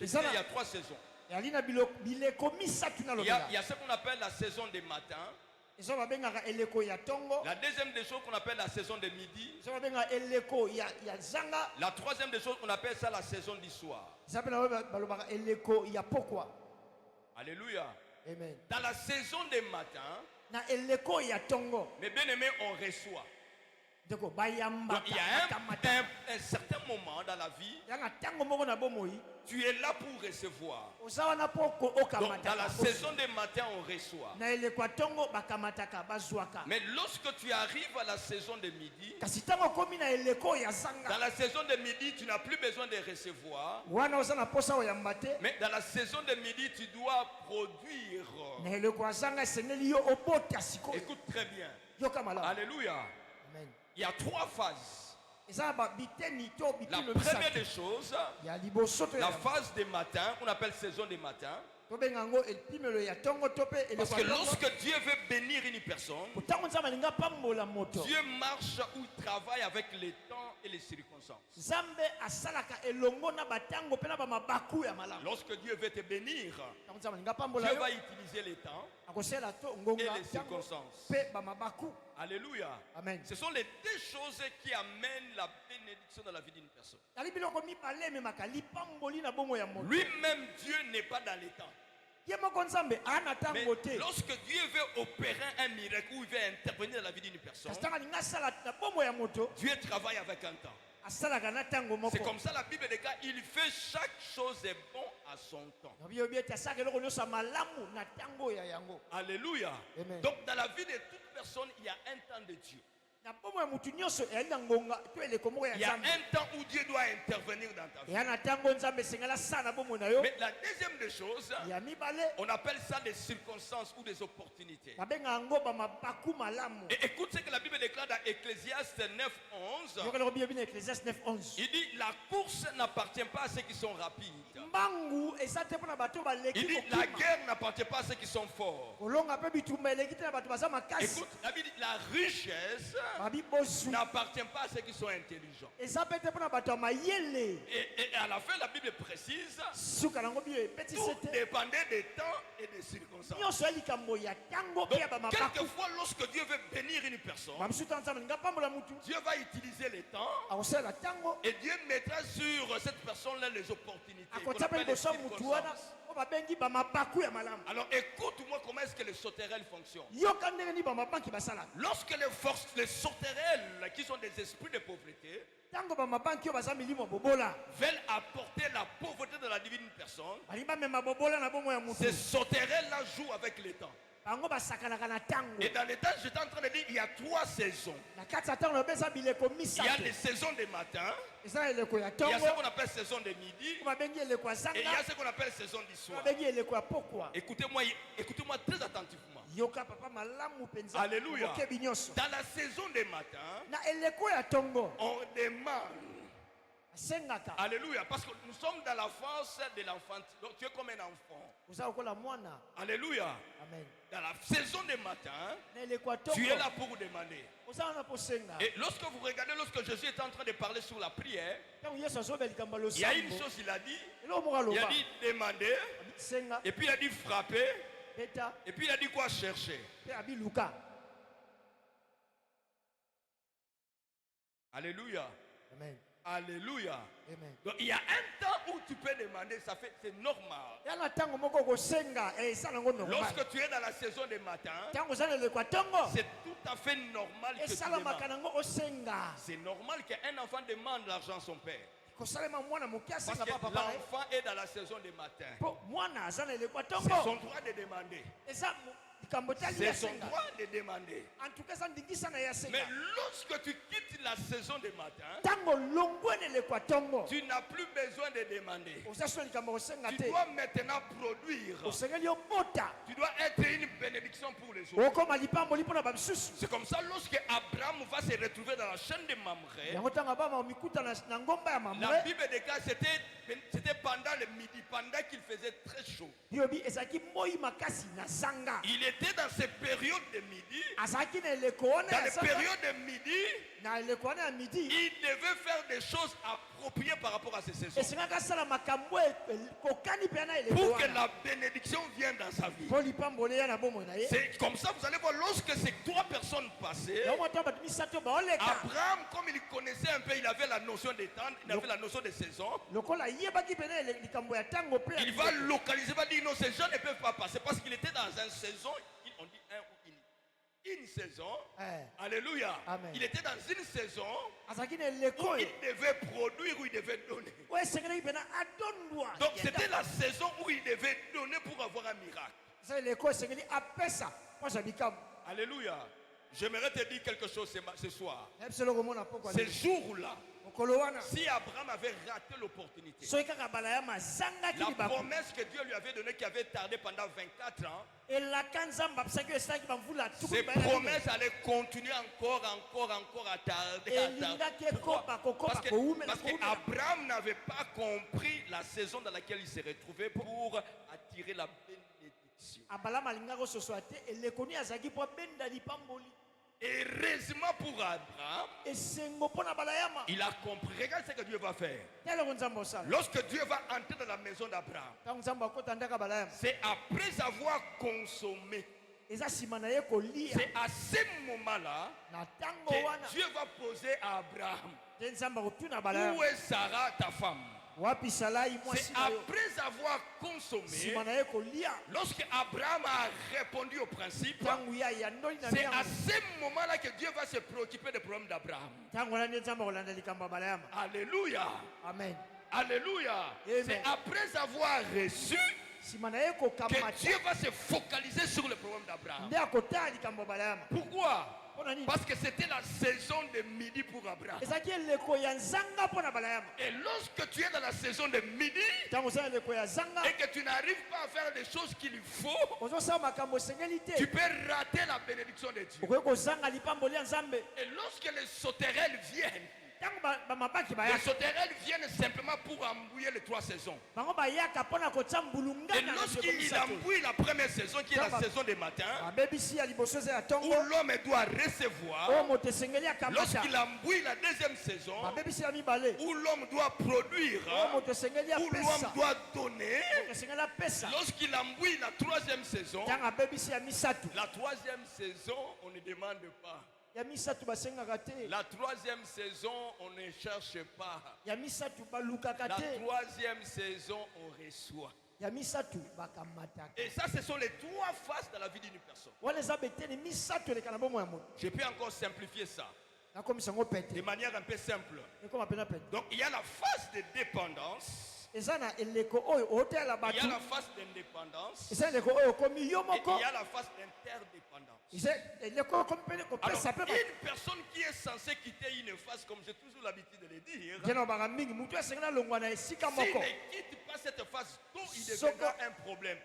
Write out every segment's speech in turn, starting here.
Il y a 3 saisons. Il y a ce qu'on appelle la saison des matins. La deuxième des choses qu'on appelle la saison de midi. La troisième des choses qu'on appelle ça la saison du soir. Alléluia. Amen. Dans la saison des matins, mes bien-aimés, on reçoit. Donc, il y a un certain moment dans la vie, tu es là pour recevoir. Donc, dans la saison des matins, on reçoit. Mais lorsque tu arrives à la saison de midi, dans la saison de midi, tu n'as plus besoin de recevoir. Mais dans la saison de midi, tu dois produire. Écoute très bien. Alléluia. Amen. Il y a 3 phases. La première des choses, la phase des matins, qu'on appelle saison des matins. Parce que lorsque Dieu veut bénir une personne, Dieu marche ou travaille avec les temps et les circonstances. Lorsque Dieu veut te bénir, Dieu va utiliser les temps et les circonstances. Alléluia. Amen. Ce sont les 2 choses qui amènent la bénédiction dans la vie d'une personne. Lui-même, Dieu n'est pas dans les temps. Mais lorsque Dieu veut opérer un miracle ou il veut intervenir dans la vie d'une personne, Dieu travaille avec un temps. C'est comme ça la Bible dit il fait chaque chose est bon à son temps. Alléluia. Amen. Donc dans la vie de toute personne, il y a un temps de Dieu. Il y a un temps où Dieu doit intervenir dans ta vie. Mais la deuxième des choses, on appelle ça des circonstances ou des opportunités. Et écoute ce que la Bible déclare dans Ecclésiaste 9:11. Il dit la course n'appartient pas à ceux qui sont rapides. Il dit la guerre n'appartient pas à ceux qui sont forts. Écoute, la Bible dit la richesse n'appartient pas à ceux qui sont intelligents. Et à la fin, la Bible précise tout dépendait des temps et des circonstances. Donc, quelquefois, lorsque Dieu veut bénir une personne, Dieu va utiliser les temps et Dieu mettra sur cette personne-là les opportunités. Qu'on appelle les circonstances. Alors écoute-moi comment est-ce que les sauterelles fonctionnent. Lorsque les sauterelles, qui sont des esprits de pauvreté, veulent apporter la pauvreté dans la vie d'une personne, ces sauterelles-là jouent avec les temps. Et dans les temps, j'étais en train de dire, il y a 3 saisons. Il y a les saisons des matins, il y a ce qu'on appelle saison de midi, et il y a ce qu'on appelle saison du soir. Écoutez-moi très attentivement. Alléluia. Dans la saison des matins, on demande. Alléluia, parce que nous sommes dans la phase de l'enfant. Donc tu es comme un enfant. Alléluia. Amen. Dans la saison des matins, tu es là pour demander. Et lorsque vous regardez, lorsque Jésus est en train de parler sur la prière, il y a une chose il a dit. Il a dit demander, et puis il a dit frapper, et puis il a dit quoi chercher. Alléluia. Amen. Alléluia. Amen. Donc il y a un temps où tu peux demander, c'est normal. Lorsque tu es dans la saison des matins, c'est tout à fait normal que tu demandes. C'est normal qu'un enfant demande l'argent à son père. Parce que l'enfant est dans la saison des matins. C'est son droit de demander. C'est son droit de demander. Mais lorsque tu quittes la saison des matins, tu n'as plus besoin de demander. Tu dois maintenant produire. Tu dois être une bénédiction pour les autres. C'est comme ça lorsque Abraham va se retrouver dans la chaîne de Mamré. La Bible déclare que c'était pendant le midi, pendant qu'il faisait très chaud. Il était dans ces périodes de midi. Dans les périodes de midi, il devait faire des choses à s'approprier par rapport à ces saisons. Pour que la bénédiction vienne dans sa vie. C'est comme ça, vous allez voir, lorsque ces 3 personnes passaient, Abraham, comme il connaissait un peu, il avait la notion des temps, il avait la notion des saisons. Il va localiser, il va dire non, ces gens ne peuvent pas passer parce qu'il était dans une saison, on dit un ou une saison. Alléluia. Amen. Il était dans une saison où il devait produire, où il devait donner. Donc c'était la saison où il devait donner pour avoir un miracle. Alléluia. J'aimerais te dire quelque chose ce soir. Ce jour-là, si Abraham avait raté l'opportunité, la promesse que Dieu lui avait donnée, qui avait tardé pendant 24 ans, ces promesses allaient continuer encore à tarder. Parce qu'Abraham n'avait pas compris la saison dans laquelle il s'est retrouvé pour attirer la bénédiction. Heureusement pour Abraham, il a compris. Regarde ce que Dieu va faire. Lorsque Dieu va entrer dans la maison d'Abraham, c'est après avoir consommé. C'est à ce moment-là que Dieu va poser à Abraham: où est Sarah, ta femme? C'est après avoir consommé, lorsque Abraham a répondu au principe, c'est à ce moment-là que Dieu va se préoccuper des problèmes d'Abraham. Alléluia. Amen. Alléluia. C'est après avoir reçu que Dieu va se focaliser sur le problème d'Abraham. Pourquoi? Parce que c'était la saison de midi pour Abraham. Et lorsque tu es dans la saison de midi et que tu n'arrives pas à faire les choses qu'il faut, tu peux rater la bénédiction de Dieu. Et lorsque les sauterelles viennent, les sauterelles viennent simplement pour embouiller les 3 saisons. Et lorsqu'il embouille la première saison, qui est la saison des matins, où l'homme doit recevoir, lorsqu'il embouille la deuxième saison, où l'homme doit produire, où l'homme doit donner, lorsqu'il embouille la 3e saison, la 3e saison, on ne demande pas. La 3e saison, on ne cherche pas. La 3e saison, on reçoit. Et ça, ce sont les 3 faces de la vie d'une personne. Je peux encore simplifier ça de manière un peu simple. Donc, il y a la phase de dépendance. Il y a la phase d'indépendance et il y a la phase d'interdépendance. Alors, une personne qui est censée quitter une phase, comme j'ai toujours l'habitude de le dire, s'il ne quitte pas cette phase, tôt il deviendra un problème.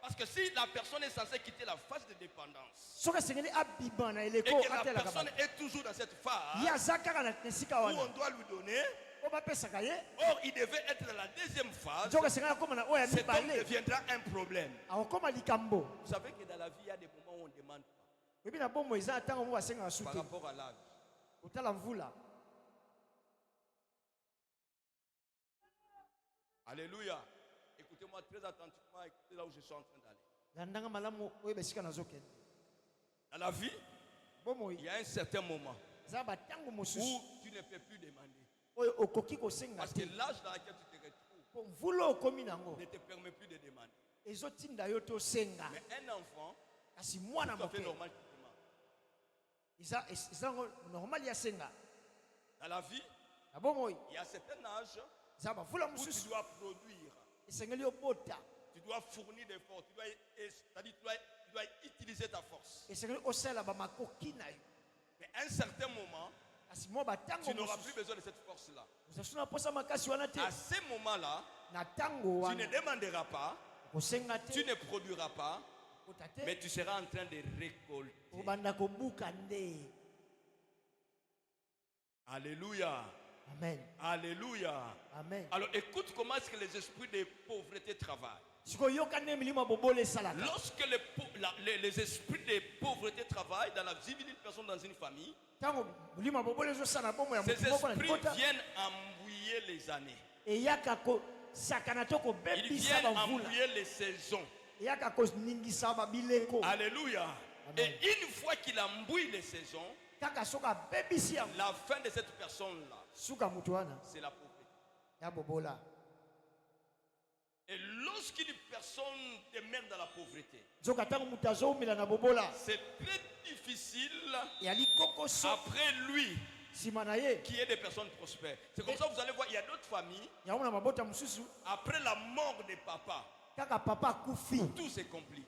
Parce que si la personne est censée quitter la phase de dépendance et que la personne est toujours dans cette phase où on doit lui donner, or il devait être dans la 2e phase, cet homme deviendra un problème. Vous savez que dans la vie, il y a des moments où on ne demande pas par rapport à l'âge. Alléluia. Écoutez-moi très attentivement, écoutez là où je suis en train d'aller. Dans la vie, il y a un certain moment où tu ne peux plus demander. Parce que l'âge dans lequel tu te retrouves ne te permet plus de demander. Mais un enfant, c'est tout à fait normal qu'il demande. Dans la vie, il y a un certain âge où tu dois produire. Tu dois fournir des forces. Tu dois utiliser ta force. Mais à un certain moment, tu n'auras plus besoin de cette force-là. À ce moment-là, tu ne demanderas pas, tu ne produiras pas, mais tu seras en train de récolter. Alléluia. Amen. Alléluia. Amen. Alors écoute comment est-ce que les esprits de pauvreté travaillent. Lorsque les esprits de pauvreté travaillent dans la vie d'une personne dans une famille, ces esprits viennent embouiller embrouiller les années. Ils viennent embrouiller les saisons. Alléluia. Et une fois qu'il embrouille les saisons, la fin de cette personne-là, c'est la pauvreté. Et lorsqu'une personne demeure dans la pauvreté, c'est très difficile après lui qui est des personnes prospères. C'est comme ça que vous allez voir, il y a d'autres familles, après la mort de papa, tout se complique.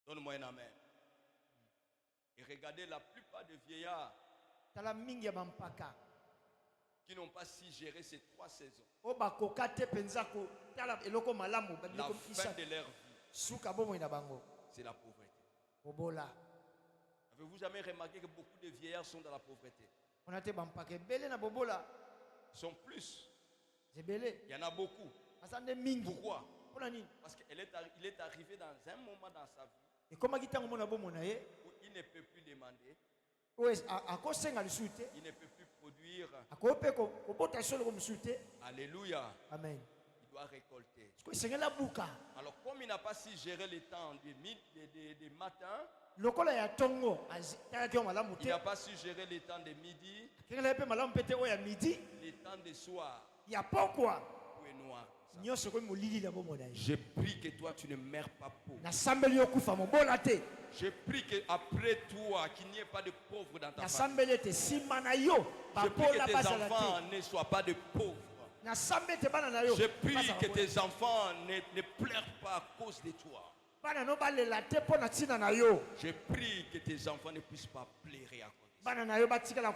Donne-moi un amen. Et regardez la plupart des vieillards qui n'ont pas si géré ces 3 saisons. La fin de leur vie, c'est la pauvreté. Avez-vous jamais remarqué que beaucoup de vieillards sont dans la pauvreté? Ils sont plus. Il y en a beaucoup. Pourquoi? Parce qu'il est arrivé dans un moment dans sa vie où il ne peut plus demander. Il ne peut plus produire. Alléluia. Amen. Il doit récolter. Alors comme il n'a pas si géré le temps des matins, il n'a pas su gérer le temps de midi, le temps de soir. Tout est noir. Je prie que toi tu ne meurs pas pauvre. Je prie qu'après toi qu'il n'y ait pas de pauvres dans ta famille. Je prie que tes enfants ne soient pas de pauvres. Je prie que tes enfants ne pleurent pas à cause de toi. Je prie que tes enfants ne puissent pas pleurer à cause de toi.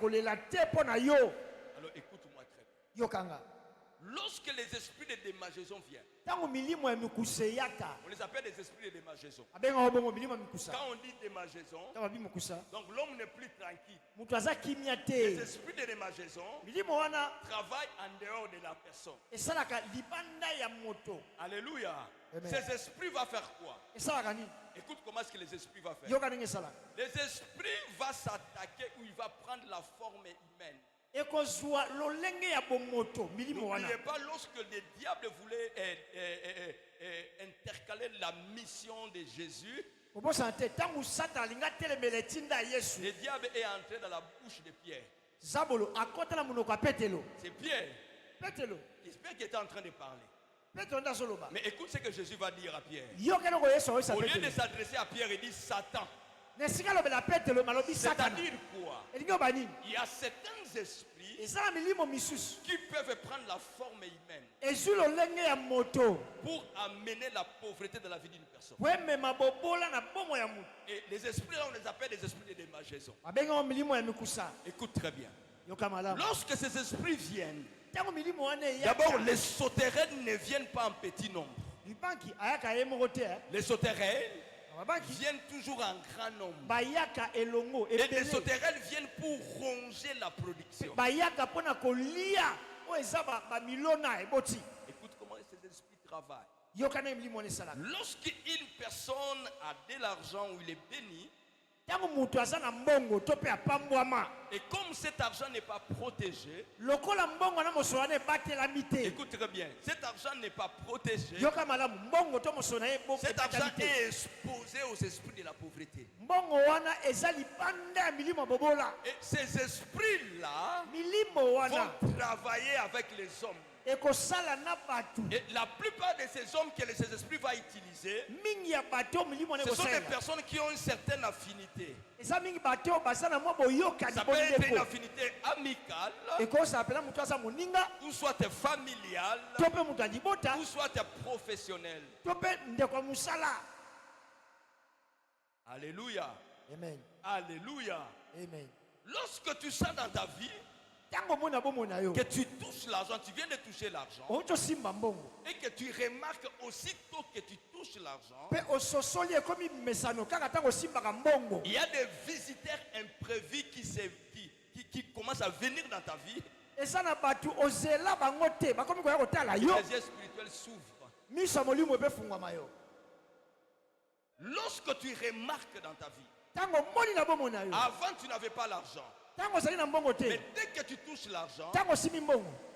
Alors écoute-moi très bien. Lorsque les esprits de démangeaison viennent, on les appelle des esprits de démangeaison. Quand on dit démangeaison, donc l'homme n'est plus tranquille. Les esprits de démangeaison travaillent en dehors de la personne. Alléluia. Ces esprits vont faire quoi? Écoute comment est-ce que les esprits vont faire. Les esprits vont s'attaquer ou il va prendre la forme humaine. N'oubliez pas, lorsque le diable voulait intercaler la mission de Jésus, le diable est entré dans la bouche de Pierre. C'est Pierre. Pierre qui était en train de parler. Mais écoute ce que Jésus va dire à Pierre. Au lieu de s'adresser à Pierre, il dit Satan. C'est-à-dire quoi? Il y a certains esprits qui peuvent prendre la forme humaine pour amener la pauvreté dans la vie d'une personne. Et les esprits là, on les appelle des esprits de démangeaison. Écoute très bien. Lorsque ces esprits viennent, d'abord les sauterelles ne viennent pas en petit nombre. Les sauterelles viennent toujours en grand nombre. Et les sauterelles viennent pour ronger la production. Écoute comment ces esprits travaillent. Lorsqu'une personne a de l'argent ou il est béni, et comme cet argent n'est pas protégé, écoute très bien, cet argent n'est pas protégé, cet argent est exposé aux esprits de la pauvreté. Et ces esprits-là vont travailler avec les hommes. Et la plupart de ces hommes que ces esprits vont utiliser, ce sont des personnes qui ont une certaine affinité. Ça peut être une affinité amicale, ou soit familiale, ou soit professionnelle. Alléluia. Amen. Alléluia. Amen. Lorsque tu sens dans ta vie que tu touches l'argent, tu viens de toucher l'argent, et que tu remarques aussitôt que tu touches l'argent, il y a des visiteurs imprévus qui commencent à venir dans ta vie. Les yeux spirituels s'ouvrent. Lorsque tu remarques dans ta vie Avant, tu n'avais pas l'argent. Mais dès que tu touches l'argent,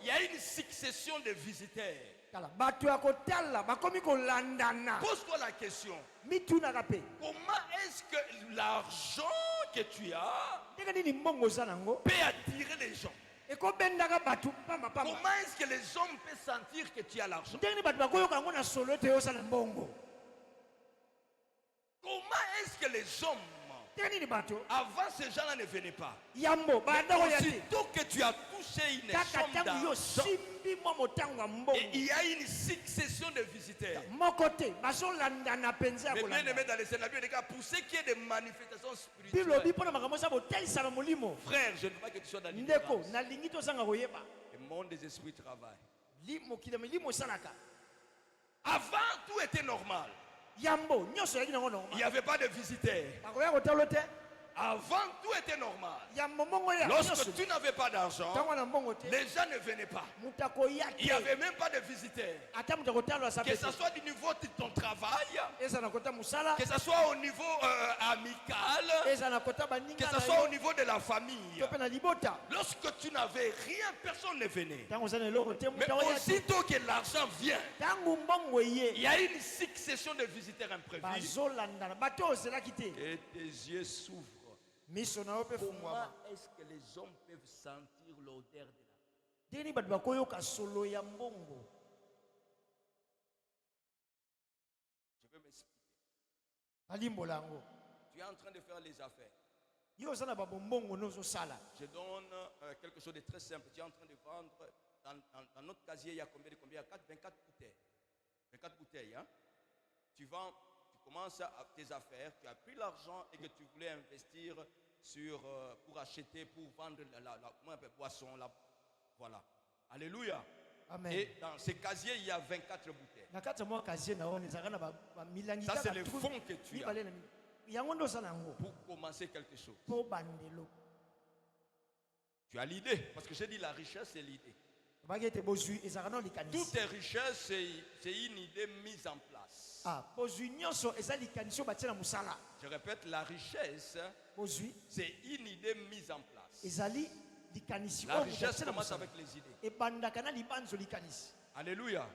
il y a une succession de visiteurs. Pose-toi la question. Comment est-ce que l'argent que tu as peut attirer les gens? Comment est-ce que les hommes peuvent sentir que tu as l'argent? Comment est-ce que les hommes, avant ces gens-là ne venaient pas, mais aussitôt que tu as touché une somme d'argent, et il y a une succession de visiteurs. Mais bien aimé dans les scénarios, pour ce qui est des manifestations spirituelles, frère, je ne veux pas que tu sois dans l'ignorance. Le monde des esprits travaille. Avant, tout était normal. Il n'y avait pas de visiteurs. Avant, tout était normal. Lorsque tu n'avais pas d'argent, les gens ne venaient pas. Il n'y avait même pas de visiteurs. Que ce soit du niveau de ton travail, que ce soit au niveau amical, que ce soit au niveau de la famille. Lorsque tu n'avais rien, personne ne venait. Mais aussitôt que l'argent vient, il y a une succession de visiteurs imprévus. Et tes yeux s'ouvrent. Comment est-ce que les hommes peuvent sentir l'odeur de la... Je vais m'expliquer. Tu es en train de faire les affaires. Je donne quelque chose de très simple. Tu es en train de vendre, dans notre casier, il y a combien? Il y a 24 bouteilles. 24 bouteilles, hein? Tu vends... Commence à tes affaires, tu as pris l'argent et que tu voulais investir pour acheter, pour vendre la boisson. Voilà. Alléluia. Amen. Et dans ces casiers, il y a 24 bouteilles. Ça, c'est le fond que tu as pour commencer quelque chose. Tu as l'idée, parce que j'ai dit la richesse, c'est l'idée. Toutes les richesses, c'est une idée mise en place. Je répète, la richesse, c'est une idée mise en place. La richesse commence avec les idées. Alléluia.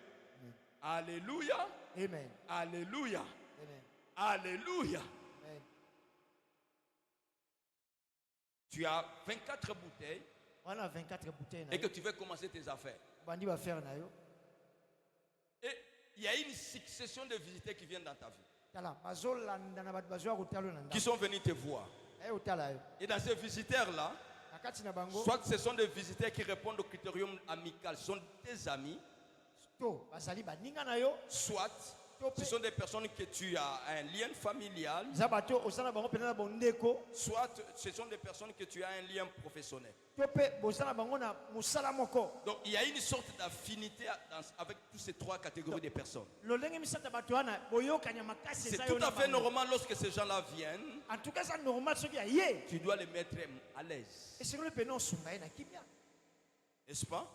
Alléluia. Amen. Alléluia. Amen. Alléluia. Amen. Tu as 24 bouteilles. Et que tu veux commencer tes affaires. Et il y a une succession de visiteurs qui viennent dans ta vie. Qui sont venus te voir. Et dans ces visiteurs-là, soit ce sont des visiteurs qui répondent au critérium amical, ce sont tes amis. Soit ce sont des personnes que tu as un lien familial. Soit ce sont des personnes que tu as un lien professionnel. Donc il y a une sorte d'affinité avec toutes ces trois catégories de personnes. C'est tout à fait normal lorsque ces gens-là viennent. Tu dois les mettre à l'aise. N'est-ce pas?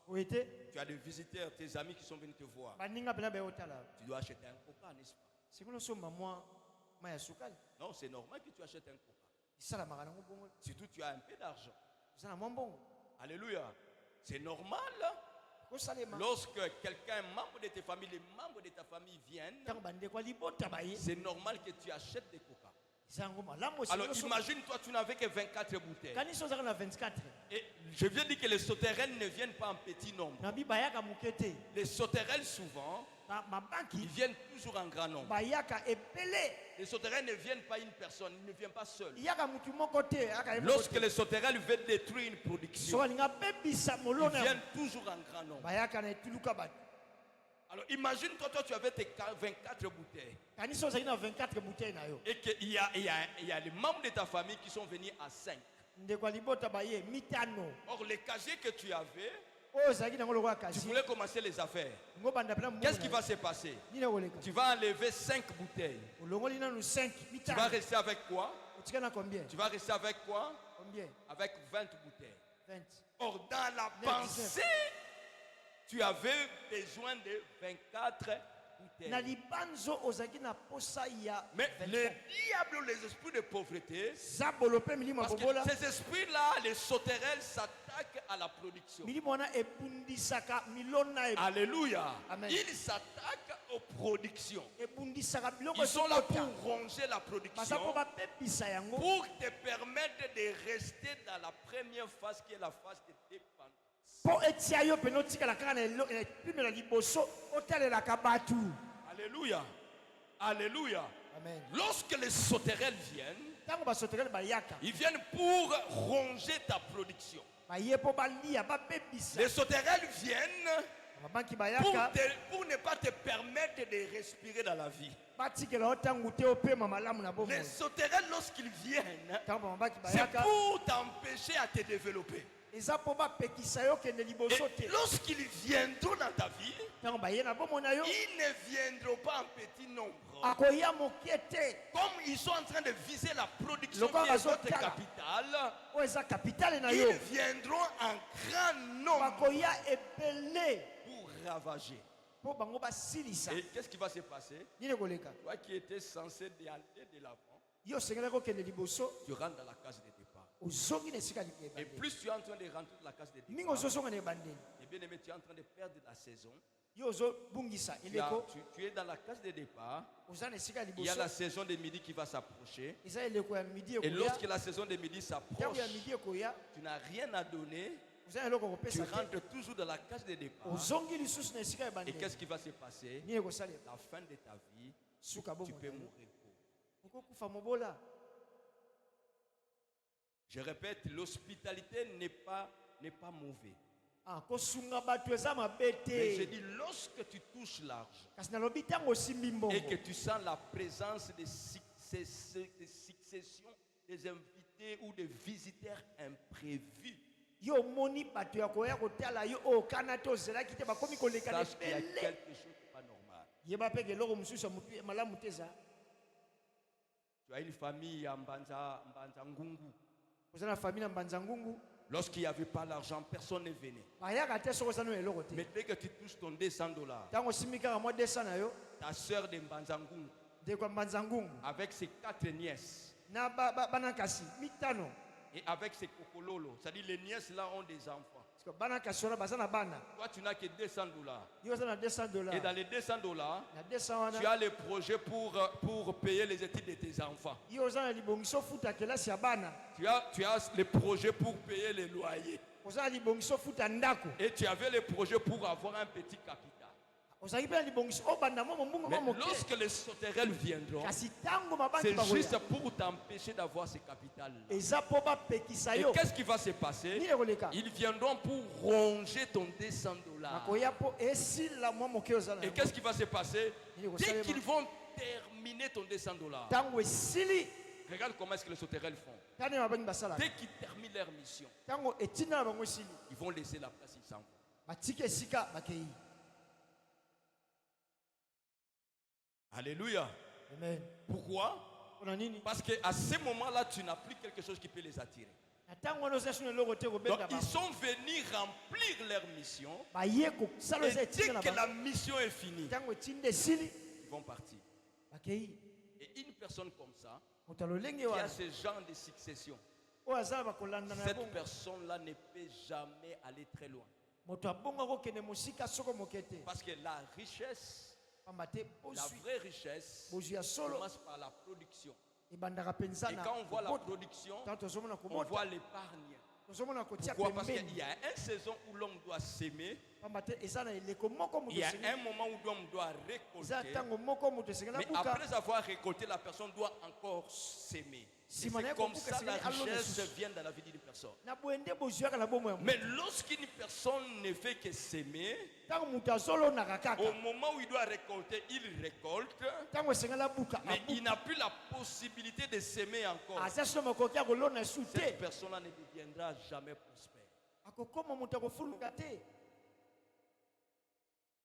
Tu as des visiteurs, tes amis qui sont venus te voir. Tu dois acheter un coca, n'est-ce pas? Non, c'est normal que tu achètes un coca. Surtout tu as un peu d'argent. Alléluia. C'est normal. Lorsque quelqu'un, un membre de ta famille, les membres de ta famille viennent, c'est normal que tu achètes des coca. Alors imagine-toi, tu n'avais que 24 bouteilles. Et je viens dire que les sauterelles ne viennent pas en petit nombre. Les sauterelles souvent, ils viennent toujours en grand nombre. Les sauterelles ne viennent pas une personne, ils ne viennent pas seuls. Lorsque les sauterelles veulent détruire une production, ils viennent toujours en grand nombre. Alors imagine-toi, tu avais tes 24 bouteilles. Et qu'il y a les membres de ta famille qui sont venus à 5. Or, les casiers que tu avais, tu voulais commencer les affaires. Qu'est-ce qui va se passer? Tu vas enlever 5 bouteilles. Tu vas rester avec quoi? Tu vas rester avec quoi? Avec 20 bouteilles. Or, dans la pensée, tu avais besoin de 24 Mais les diables, les esprits de pauvreté, parce que ces esprits-là, les sauterelles, s'attaquent à la production. Alléluia. Amen. Ils s'attaquent aux productions. Ils sont là pour ronger la production, pour te permettre de rester dans la première phase qui est la phase de dépendance. Alléluia. Alléluia. Amen. Lorsque les sauterelles viennent, ils viennent pour ronger ta production. Les sauterelles viennent pour ne pas te permettre de respirer dans la vie. Les sauterelles, lorsqu'ils viennent, c'est pour t'empêcher à te développer. Et lorsqu'ils viendront dans ta vie, ils ne viendront pas en petit nombre. Comme ils sont en train de viser la production qui est notre capitale, ils viendront en grand nombre pour ravager. Et qu'est-ce qui va se passer? Toi qui étais censé aller de l'avant, tu rentres dans la case de départ. Et plus tu es en train de rentrer dans la case de départ, et bien aimé, tu es en train de perdre la saison. Tu es dans la case de départ. Il y a la saison de midi qui va s'approcher. Et lorsque la saison de midi s'approche, tu n'as rien à donner. Tu rentres toujours dans la case de départ. Et qu'est-ce qui va se passer? La fin de ta vie, tu peux mourir. Je répète, l'hospitalité n'est pas mauvaise. Mais je dis, lorsque tu touches l'argent et que tu sens la présence des successions, des invités ou des visiteurs imprévus, sache qu'il y a quelque chose qui n'est pas normal. Tu as une famille à Mbanzangungu. Lorsqu'il n'y avait pas l'argent, personne ne venait. Mais dès que tu touches ton $200, ta soeur de Mbanzangungu, avec ses 4 nièces, et avec ses cocololo, c'est-à-dire les nièces là ont des enfants. Toi tu n'as que $200. Et dans les $200, tu as le projet pour payer les études de tes enfants. Tu as le projet pour payer les loyers. Et tu avais le projet pour avoir un petit capital. Mais lorsque les sauterelles viendront, c'est juste pour t'empêcher d'avoir ce capital-là. Et qu'est-ce qui va se passer? Ils viendront pour ronger ton $200. Et qu'est-ce qui va se passer? Dès qu'ils vont terminer ton $200, regarde comment est-ce que les sauterelles font. Dès qu'ils terminent leur mission, ils vont laisser la place, ils s'en vont. Alléluia. Amen. Pourquoi? Parce qu'à ce moment-là, tu n'as plus quelque chose qui peut les attirer. Donc, ils sont venus remplir leur mission. Et dès que la mission est finie, ils vont partir. Et une personne comme ça, qui a ce genre de succession, cette personne-là ne peut jamais aller très loin. Parce que la richesse, la vraie richesse commence par la production. Et quand on voit la production, on voit l'épargne. Pourquoi? Parce qu'il y a une saison où l'homme doit s'aimer. Il y a un moment où l'homme doit récolter. Mais après avoir récolté, la personne doit encore s'aimer. C'est comme ça la richesse vient dans la vie d'une personne. Mais lorsqu'une personne ne fait que s'aimer, au moment où il doit récolter, il récolte. Mais il n'a plus la possibilité de s'aimer encore. Cette personne-là ne deviendra jamais prospère.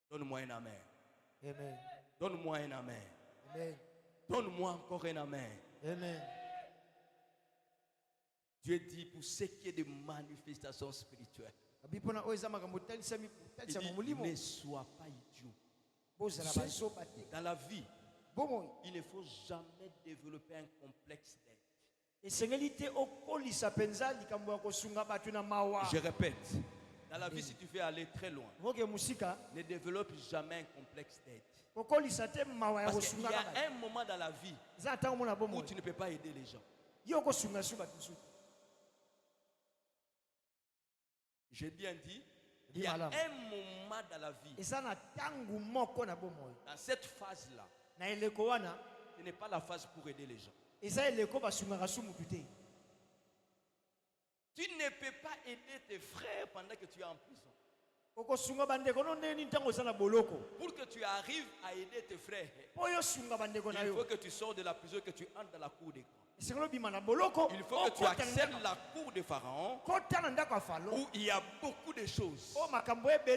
Donne-moi un amen. Amen. Donne-moi un amen. Amen. Donne-moi encore un amen. Amen. Dieu dit pour ce qui est de manifestations spirituelles, il dit, ne sois pas idiot. Dans la vie, il ne faut jamais développer un complexe d'aide. Je répète, dans la vie, si tu veux aller très loin, ne développe jamais un complexe d'aide. Parce qu'il y a un moment dans la vie où tu ne peux pas aider les gens. J'ai bien dit, il y a un moment dans la vie, dans cette phase-là, ce n'est pas la phase pour aider les gens. Tu ne peux pas aider tes frères pendant que tu es en prison. Pour que tu arrives à aider tes frères, il faut que tu sors de la prison et que tu entres dans la cour des grands. Il faut que tu acceptes la cour de Pharaon où il y a beaucoup de choses.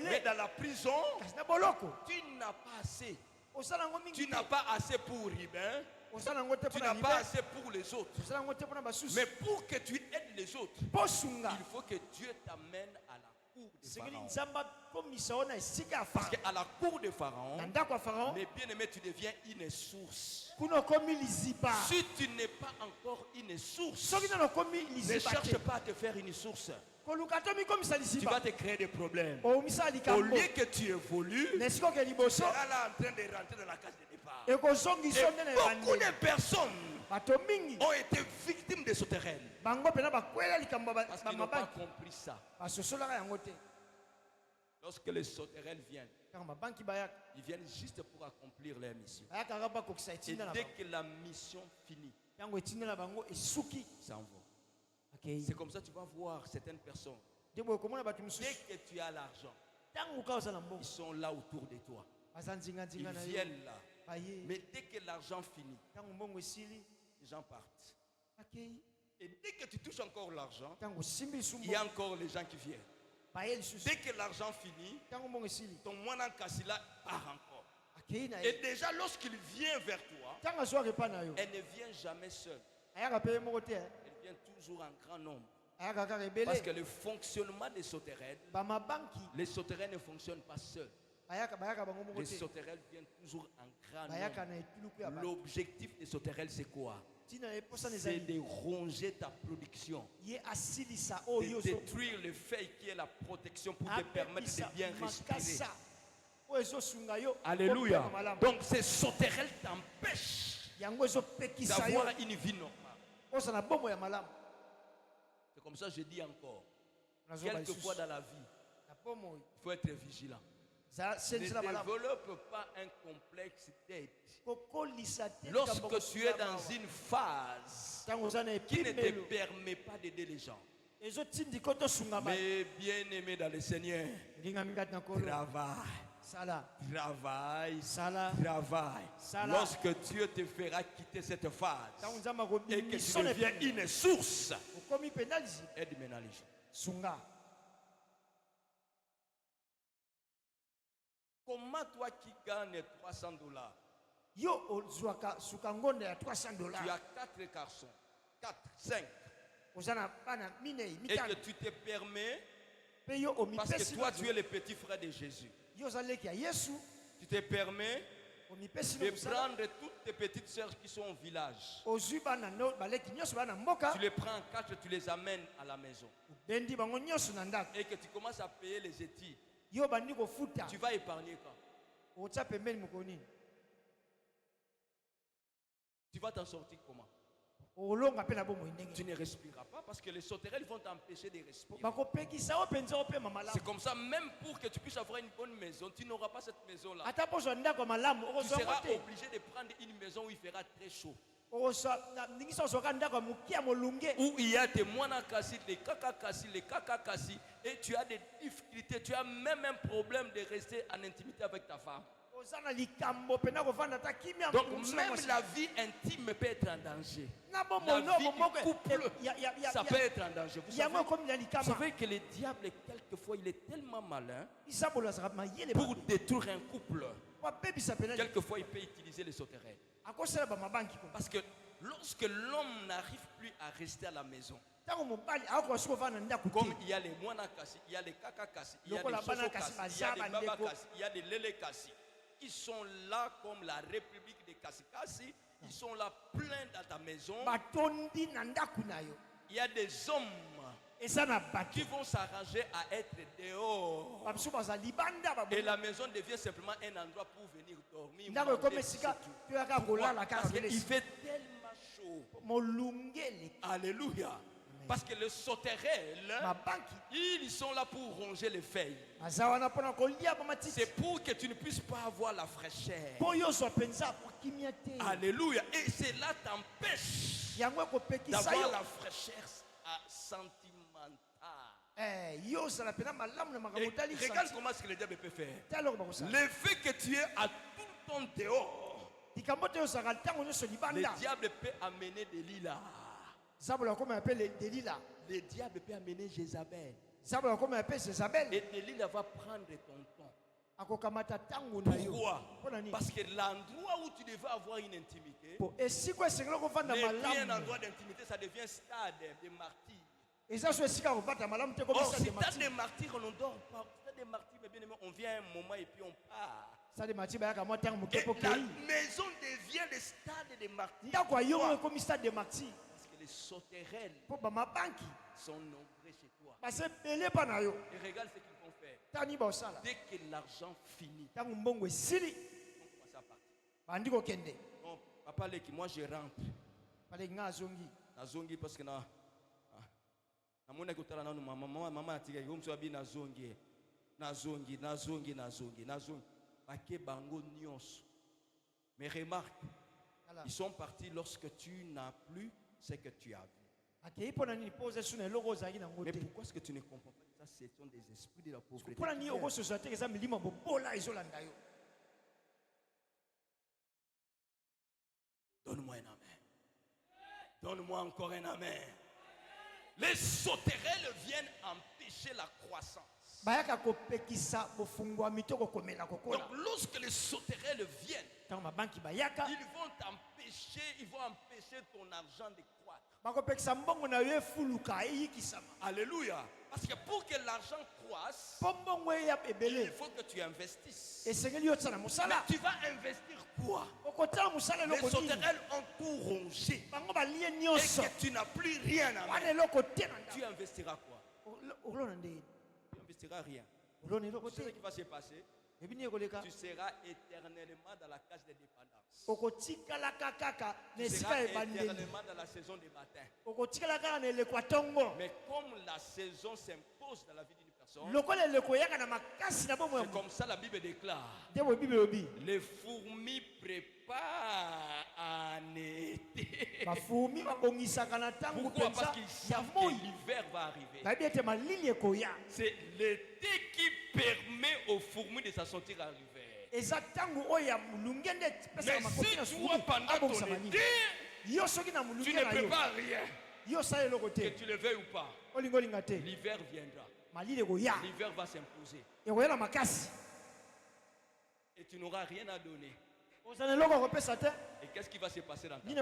Mais dans la prison, tu n'as pas assez. Tu n'as pas assez pour Ribin. Tu n'as pas assez pour les autres. Mais pour que tu aides les autres, il faut que Dieu t'amène à la cour de Pharaon. Parce qu'à la cour de Pharaon, mes bien-aimés, tu deviens une source. Si tu n'es pas encore une source, ne cherche pas à te faire une source. Tu vas te créer des problèmes. Au lieu que tu évolues, tu seras là en train de rentrer dans la case de départ. Et beaucoup de personnes ont été victimes de souterraines. Parce qu'ils n'ont pas compris ça. Lorsque les sauterelles viennent, ils viennent juste pour accomplir leur mission. Et dès que la mission finit, ça en va. C'est comme ça que tu vas voir certaines personnes. Dès que tu as l'argent, ils sont là autour de toi. Ils viennent là. Mais dès que l'argent finit, les gens partent. Et dès que tu touches encore l'argent, il y a encore les gens qui viennent. Dès que l'argent finit, ton moine Kassila part encore. Et déjà, lorsqu'il vient vers toi, elle ne vient jamais seule. Elle vient toujours en grand nombre. Parce que le fonctionnement des sauterelles, les sauterelles ne fonctionnent pas seuls. Les sauterelles viennent toujours en grand nombre. L'objectif des sauterelles, c'est quoi? C'est de ronger ta production, de détruire le fait qui est la protection pour te permettre de bien respirer. Alléluia. Donc ces sauterelles t'empêchent d'avoir une vie normale. C'est comme ça que je dis encore, quelquefois dans la vie, il faut être vigilant. Ne développe pas un complexe d'aide. Lorsque tu es dans une phase qui ne te permet pas d'aider les gens. Mais bien aimé dans le Seigneur, travaille. Lorsque Dieu te fera quitter cette phase et que tu deviens une source, aide ménage. Comment toi qui gagnes $300, tu as 4 garçons, 4, 5, et que tu te permets, parce que toi tu es le petit frère de Jésus, tu te permets de prendre toutes tes petites sœurs qui sont au village, tu les prends en 4, tu les amènes à la maison, et que tu commences à payer les études. Tu vas épargner quand? Tu vas t'en sortir comment? Tu ne respireras pas parce que les sauterelles vont t'empêcher de respirer. C'est comme ça, même pour que tu puisses avoir une bonne maison, tu n'auras pas cette maison-là. Tu seras obligé de prendre une maison où il fera très chaud. Où il y a des moines cassis, les caca cassis, et tu as des difficultés, tu as même un problème de rester en intimité avec ta femme. Donc même la vie intime peut être en danger. La vie du couple, ça peut être en danger. Vous savez que le diable, quelquefois, il est tellement malin pour détruire un couple. Quelquefois, il peut utiliser les sauterelles. Parce que lorsque l'homme n'arrive plus à rester à la maison, comme il y a les moines cassis, il y a les caca cassis, il y a les soso cassis, il y a les baba cassis, il y a les lélé cassis, qui sont là comme la République de Kassikassi, ils sont là pleins dans ta maison. Il y a des hommes qui vont s'arranger à être dehors. Et la maison devient simplement un endroit pour venir dormir. Parce qu'il fait tellement chaud. Alléluia. Parce que le sauterelles, ils sont là pour ronger les feuilles. C'est pour que tu ne puisses pas avoir la fraîcheur. Alléluia. Et cela t'empêche d'avoir la fraîchure sentimentale. Regarde comment ce que le diable peut faire. Le fait que tu es à tout ton dehors, le diable peut amener des lilas. Le diable peut amener Jézabel. Et Delilah va prendre ton temps. Pourquoi? Parce que l'endroit où tu devais avoir une intimité n'est plus un endroit d'intimité, ça devient stade de martyrs. Or, stade de martyrs, on ne dort pas. Stade de martyrs, mais bien aimé, on vient un moment et puis on part. Et la maison devient le stade de martyrs. Parce que les sauterelles sont nombreux chez toi. Et regarde ce qu'ils vont faire. Dès que l'argent finit, ils vont commencer à partir. Bon, papa, moi je rentre. Nazongi parce que mais remarque, ils sont partis lorsque tu n'as plus ce que tu as vu. Mais pourquoi est-ce que tu ne comprends pas que ça, ce sont des esprits de la pauvreté? Donne-moi un amen. Donne-moi encore un amen. Les sauterelles viennent empêcher la croissance. Donc lorsque les sauterelles viennent, ils vont t'empêcher, ils vont empêcher ton argent de croître. Alléluia. Parce que pour que l'argent croisse, il faut que tu investisses. Mais tu vas investir quoi? Les sauterelles ont tout rongé. Et que tu n'as plus rien à mettre. Tu investiras quoi? Tu n'investiras rien. Tu sais ce qui va se passer? Tu seras éternellement dans la case des dépendances. Tu seras éternellement dans la saison des matins. Mais comme la saison s'impose dans la vie d'une personne, c'est comme ça la Bible déclare. Les fourmis préparent en été. Pourquoi? Parce qu'ils savent que l'hiver va arriver. C'est l'été qui permet aux fourmis de s'assortir à l'hiver. Mais si toi, pendant ton été, tu ne prépares rien, que tu le veuilles ou pas, l'hiver viendra. L'hiver va s'imposer. Et tu n'auras rien à donner. Et qu'est-ce qui va se passer dans ta vie?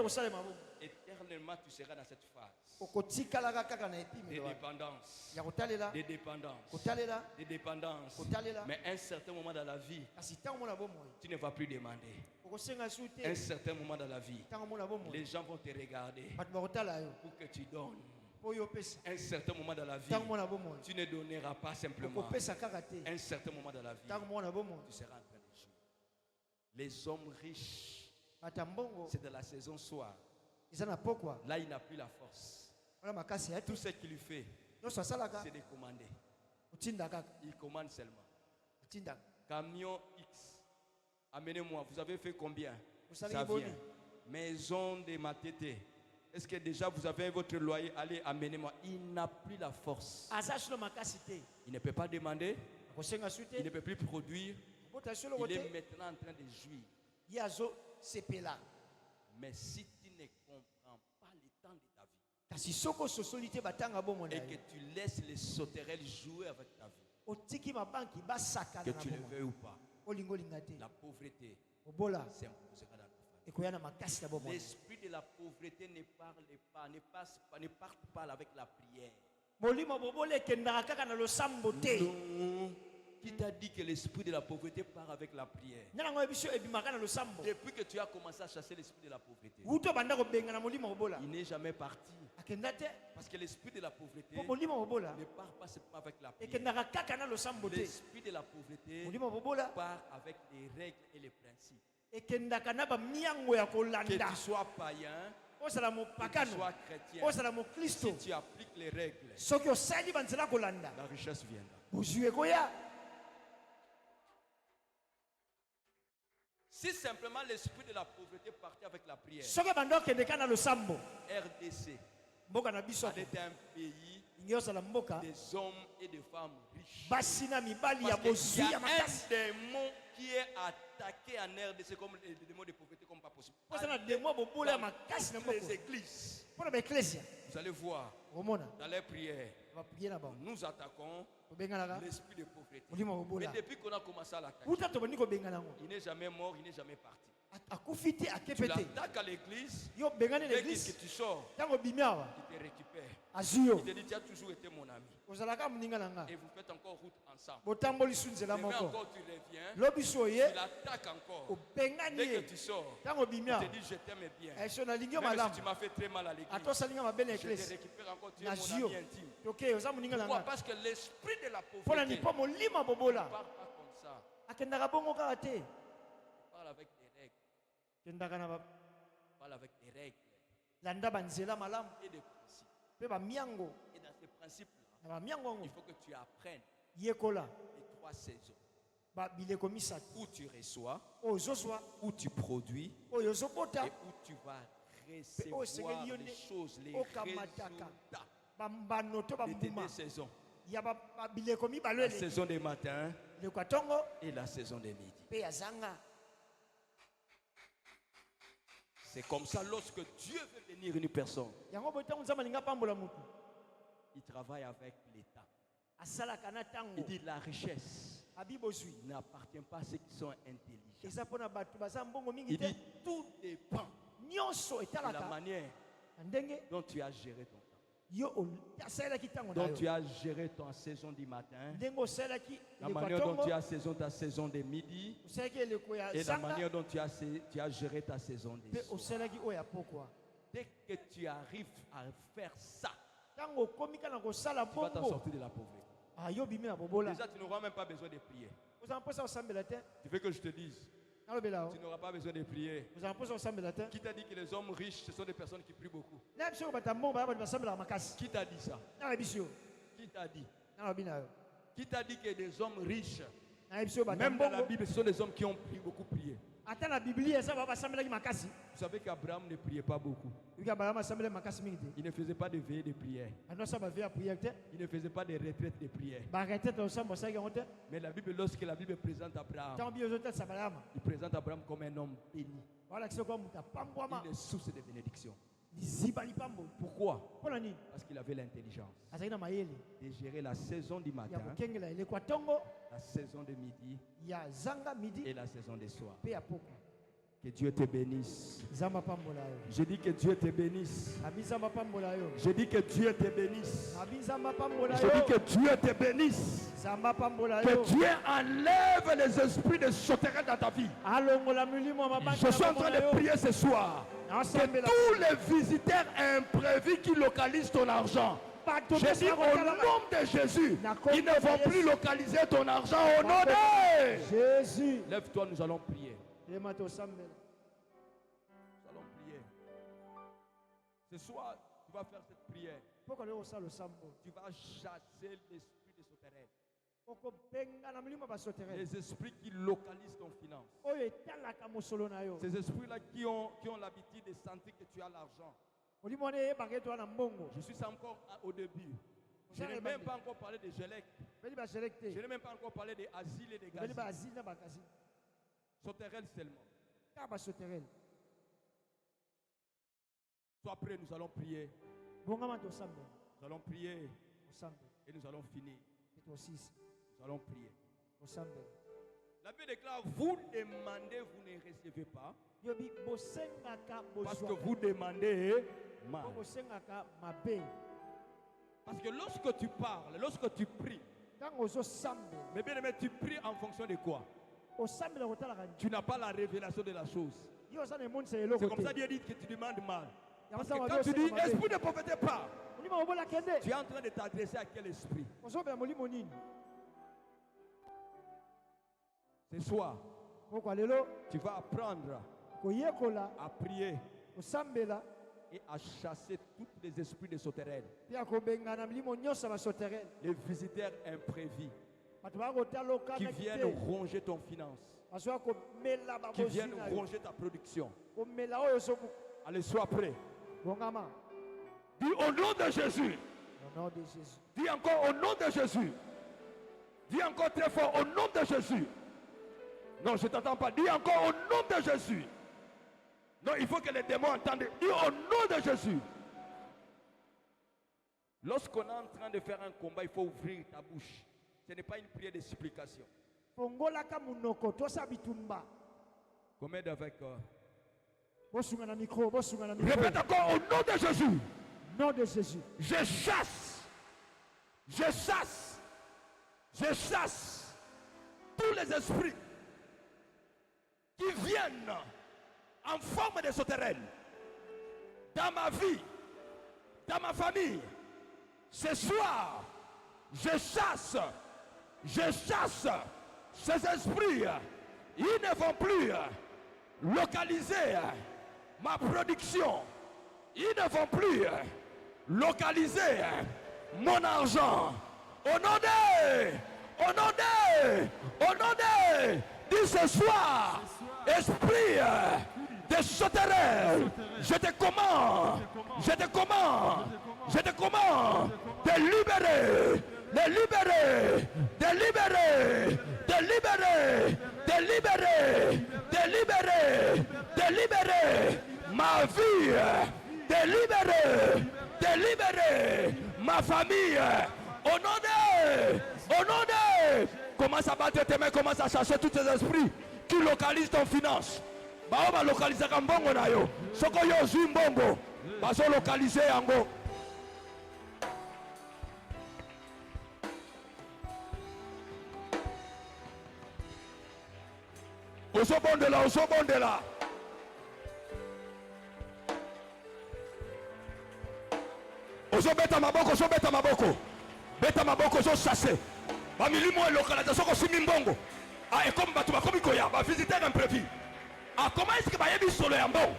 Éternellement, tu seras dans cette phase des dépendances. Des dépendances. Des dépendances. Mais à un certain moment dans la vie, tu ne vas plus demander. À un certain moment dans la vie, les gens vont te regarder pour que tu donnes. À un certain moment dans la vie, tu ne donneras pas simplement. À un certain moment dans la vie, tu seras en train de jouer. Les hommes riches, c'est de la saison soir. Là, il n'a plus la force. Tout ce qu'il fait, c'est de commander. Il commande seulement. Camion X, amenez-moi. Vous avez fait combien? Ça vient. Maison de Matete. Est-ce que déjà vous avez votre loyer? Allez, amenez-moi. Il n'a plus la force. Il ne peut pas demander. Il ne peut plus produire. Il est maintenant en train de jouir. Mais si tu ne comprends pas le temps de ta vie et que tu laisses les sauterelles jouer avec ta vie, que tu le veuilles ou pas, la pauvreté s'imposera dans ta famille. L'esprit de la pauvreté ne parle pas, ne part pas avec la prière. Non. Qui t'a dit que l'esprit de la pauvreté part avec la prière? Depuis que tu as commencé à chasser l'esprit de la pauvreté, il n'est jamais parti. Parce que l'esprit de la pauvreté ne part pas seulement avec la prière. L'esprit de la pauvreté part avec les règles et les principes. Que tu sois païen, que tu sois chrétien, si tu appliques les règles, la richesse viendra. Si simplement l'esprit de la pauvreté partait avec la prière, RDC était un pays des hommes et des femmes riches. Parce qu'il y a un démon qui est attaqué en RDC comme le démon de pauvreté comme pas possible. Dans les églises, vous allez voir, dans les prières, nous attaquons l'esprit de pauvreté. Mais depuis qu'on a commencé à l'attaquer, il n'est jamais mort, il n'est jamais parti. Tu l'attaques à l'église, dès que tu sors, il te récupère. Il te dit, tu as toujours été mon ami. Et vous faites encore route ensemble. Demain encore tu reviens, tu l'attaques encore. Dès que tu sors, il te dit, je t'aime bien. Même si tu m'as fait très mal à l'église, je te récupère encore, tu es mon ami intime. Pourquoi? Parce que l'esprit de la pauvreté ne part pas comme ça. Parle avec des règles. Parle avec des règles et des principes. Et dans ces principes-là, il faut que tu apprennes les 3 saisons. Où tu reçois, où tu produis et où tu vas recevoir les choses, les résultats de tes 2 saisons. La saison des matins et la saison des midis. C'est comme ça, lorsque Dieu veut bénir une personne, il travaille avec l'État. Il dit la richesse n'appartient pas à ceux qui sont intelligents. Il dit tout dépend de la manière dont tu as géré ton temps. Donc tu as géré ta saison du matin, la manière dont tu as saison ta saison de midi et la manière dont tu as géré ta saison de soir. Dès que tu arrives à faire ça, tu vas t'en sortir de la pauvreté. Déjà tu n'auras même pas besoin de prier. Tu veux que je te dise? Tu n'auras pas besoin de prier. Qui t'a dit que les hommes riches, ce sont des personnes qui prient beaucoup? Qui t'a dit ça? Qui t'a dit? Qui t'a dit que des hommes riches, même dans la Bible, ce sont des hommes qui ont beaucoup prié? Vous savez qu'Abraham ne priait pas beaucoup. Il ne faisait pas de veillée de prière. Il ne faisait pas de retraite de prière. Mais la Bible, lorsque la Bible présente Abraham, il présente Abraham comme un homme béni. Il est source de bénédiction. Pourquoi? Parce qu'il avait l'intelligence de gérer la saison du matin, la saison de midi et la saison des soirs. Que Dieu te bénisse. Je dis que Dieu te bénisse. Je dis que Dieu te bénisse. Je dis que Dieu te bénisse. Que Dieu enlève les esprits de souterrain dans ta vie. Je suis en train de prier ce soir. Que tous les visiteurs imprévus qui localisent ton argent, je dis au nom de Jésus, ils ne vont plus localiser ton argent au nom de Jésus. Lève-toi, nous allons prier. Nous allons prier. Ce soir, tu vas faire cette prière. Tu vas chasser l'esprit de souterrain. Les esprits qui localisent ton finance. Ces esprits-là qui ont l'habitude de sentir que tu as l'argent. Je suis encore au début. Je n'ai même pas encore parlé de Gélec. Je n'ai même pas encore parlé d'asile et de gazi. Sauterelle seulement. Sois prêt, nous allons prier. Nous allons prier et nous allons finir. Nous allons prier. La Bible déclare, vous demandez, vous ne recevez pas. Parce que vous demandez mal. Parce que lorsque tu parles, lorsque tu pries, Mais bien aimé, tu pries en fonction de quoi? Tu n'as pas la révélation de la chose. C'est comme ça Dieu dit que tu demandes mal. Parce que quand tu dis esprit ne prophétez pas, tu es en train de t'adresser à quel esprit? Ce soir, tu vas apprendre à prier et à chasser tous les esprits de souterrains, les visiteurs imprévus qui viennent ronger ton finance, qui viennent ronger ta production. Allez, sois prêt. Dis au nom de Jésus. Dis encore au nom de Jésus. Dis encore très fort au nom de Jésus. Non, je ne t'entends pas. Dis encore au nom de Jésus. Non, il faut que les démons entendent. Dis au nom de Jésus. Lorsqu'on est en train de faire un combat, il faut ouvrir ta bouche. Ce n'est pas une prière de supplication. Combien avec répète encore au nom de Jésus. Nom de Jésus. Je chasse tous les esprits qui viennent en forme de sauterelles dans ma vie, dans ma famille. Ce soir, je chasse ces esprits. Ils ne vont plus localiser ma production. Ils ne vont plus localiser mon argent. Au nom de, dis ce soir, esprit de sauterelles, je te commande de libérer ma vie, de libérer ma famille. Au nom de, commence à battre tes mains, commence à chercher tous tes esprits qui localisent ton finance. On va localiser un bongo na yo. Soko yo zimbongo, va se localiser yango. Osobonde là. Osobeta maboko. Beta maboko zo chassé. Ba milimo localisation ko simimbongo. Ah, et comme batu bakomi koya, ba visiter imprévu. Ah, comment est-ce que ba yebi solo ya mbongo?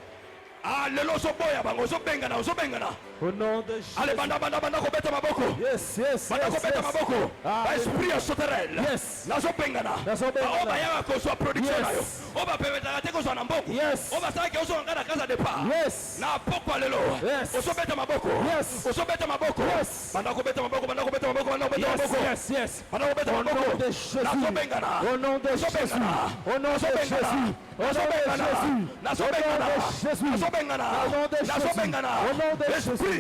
Ah, lelo zo boya bango zo bengana. Au nom de Jésus. Allez, banda ko beta maboko. Yes. Banda ko beta maboko. Ba esprit ya sauterelle. Yes. Na zo bengana. Ba oba ya ko so production na yo. Oba pebeta te ko zo na mbongo. Yes. Oba sa ke zo ngana casa de pa. Yes. Na poko lelo. Yes. Oso beta maboko. Yes. Oso beta maboko. Yes. Banda ko beta maboko. Yes. Banda ko beta maboko. Banda ko beta Au nom maboko. de Jésus. Na zo bengana. Au nom de Jésus. Au nom de Jésus. Au nom de Jésus. Na zo bengana. Na zo bengana. Na zo bengana. Esprit. La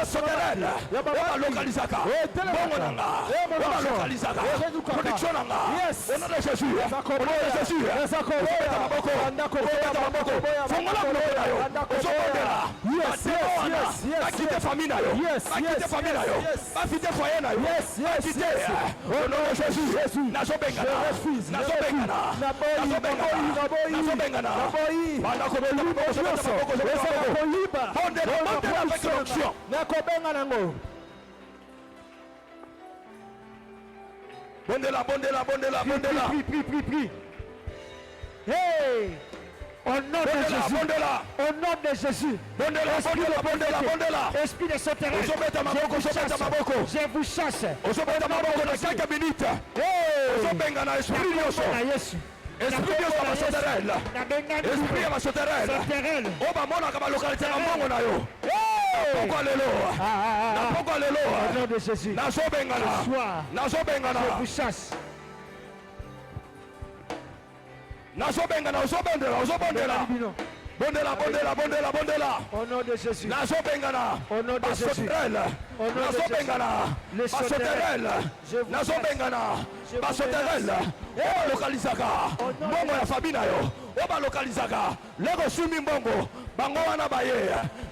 sauterelle. Oba localisaka. Bongo nanga. Oba localisaka. Production nanga. Au nom de Jésus. Au nom de Jésus. Beta maboko. Beta maboko. Fongola maboko na yo. Ozo bongela. Ba quitter famille na yo. Ba quitter famille na yo. Ba quitter foyer na yo. Ba quitter. Au nom de Jésus. Na zo bengana. Na zo bengana. Na zo bengana. Banda ko beta maboko. Bondela avec l'onction. Bondela. Prie. Hey! Au nom de Jésus. Bondela. Esprit de sauterelle. Je vous chasse. Esprit de sauterelle. Oba mona kama localité na mbongo na yo. Pourquoi lelo? Au nom de Jésus. Nazo bengana. Je vous chasse. Nazo bengana. Bondela. Au nom de Jésus. Nazo bengana. Au nom de Jésus. Nazo bengana. Nazo bengana. Basoterelle. Oba localisaka. Mbongo ya famille na yo. Oba localisaka. Lego sumi mbongo. bango wana baye,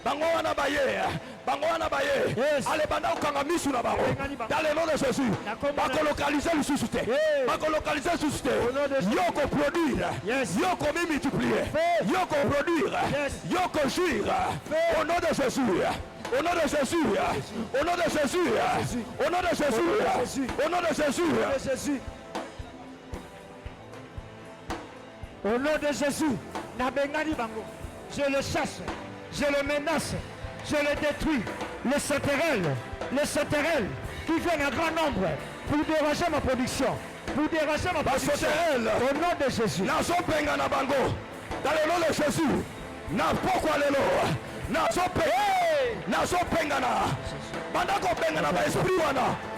bango wana baye, bango wana baye. Allez banda ukanga misu na bango. Dans le nom de Jésus. Bako localiser le suscité. Bako localiser le suscité. Yoko produire. Yoko multiplier. Yoko produire. Yoko jouir. Au nom de Jésus. Au nom de Jésus. Au nom de Jésus. Au nom de Jésus. Au nom de Jésus. Au nom de Jésus, je le chasse, je le menace, je le détruis. Les sauterelles qui viennent en grand nombre pour déranger ma production, pour déranger ma production. Au nom de Jésus. Dans le nom de Jésus, n'a pas quoi le lot. N'a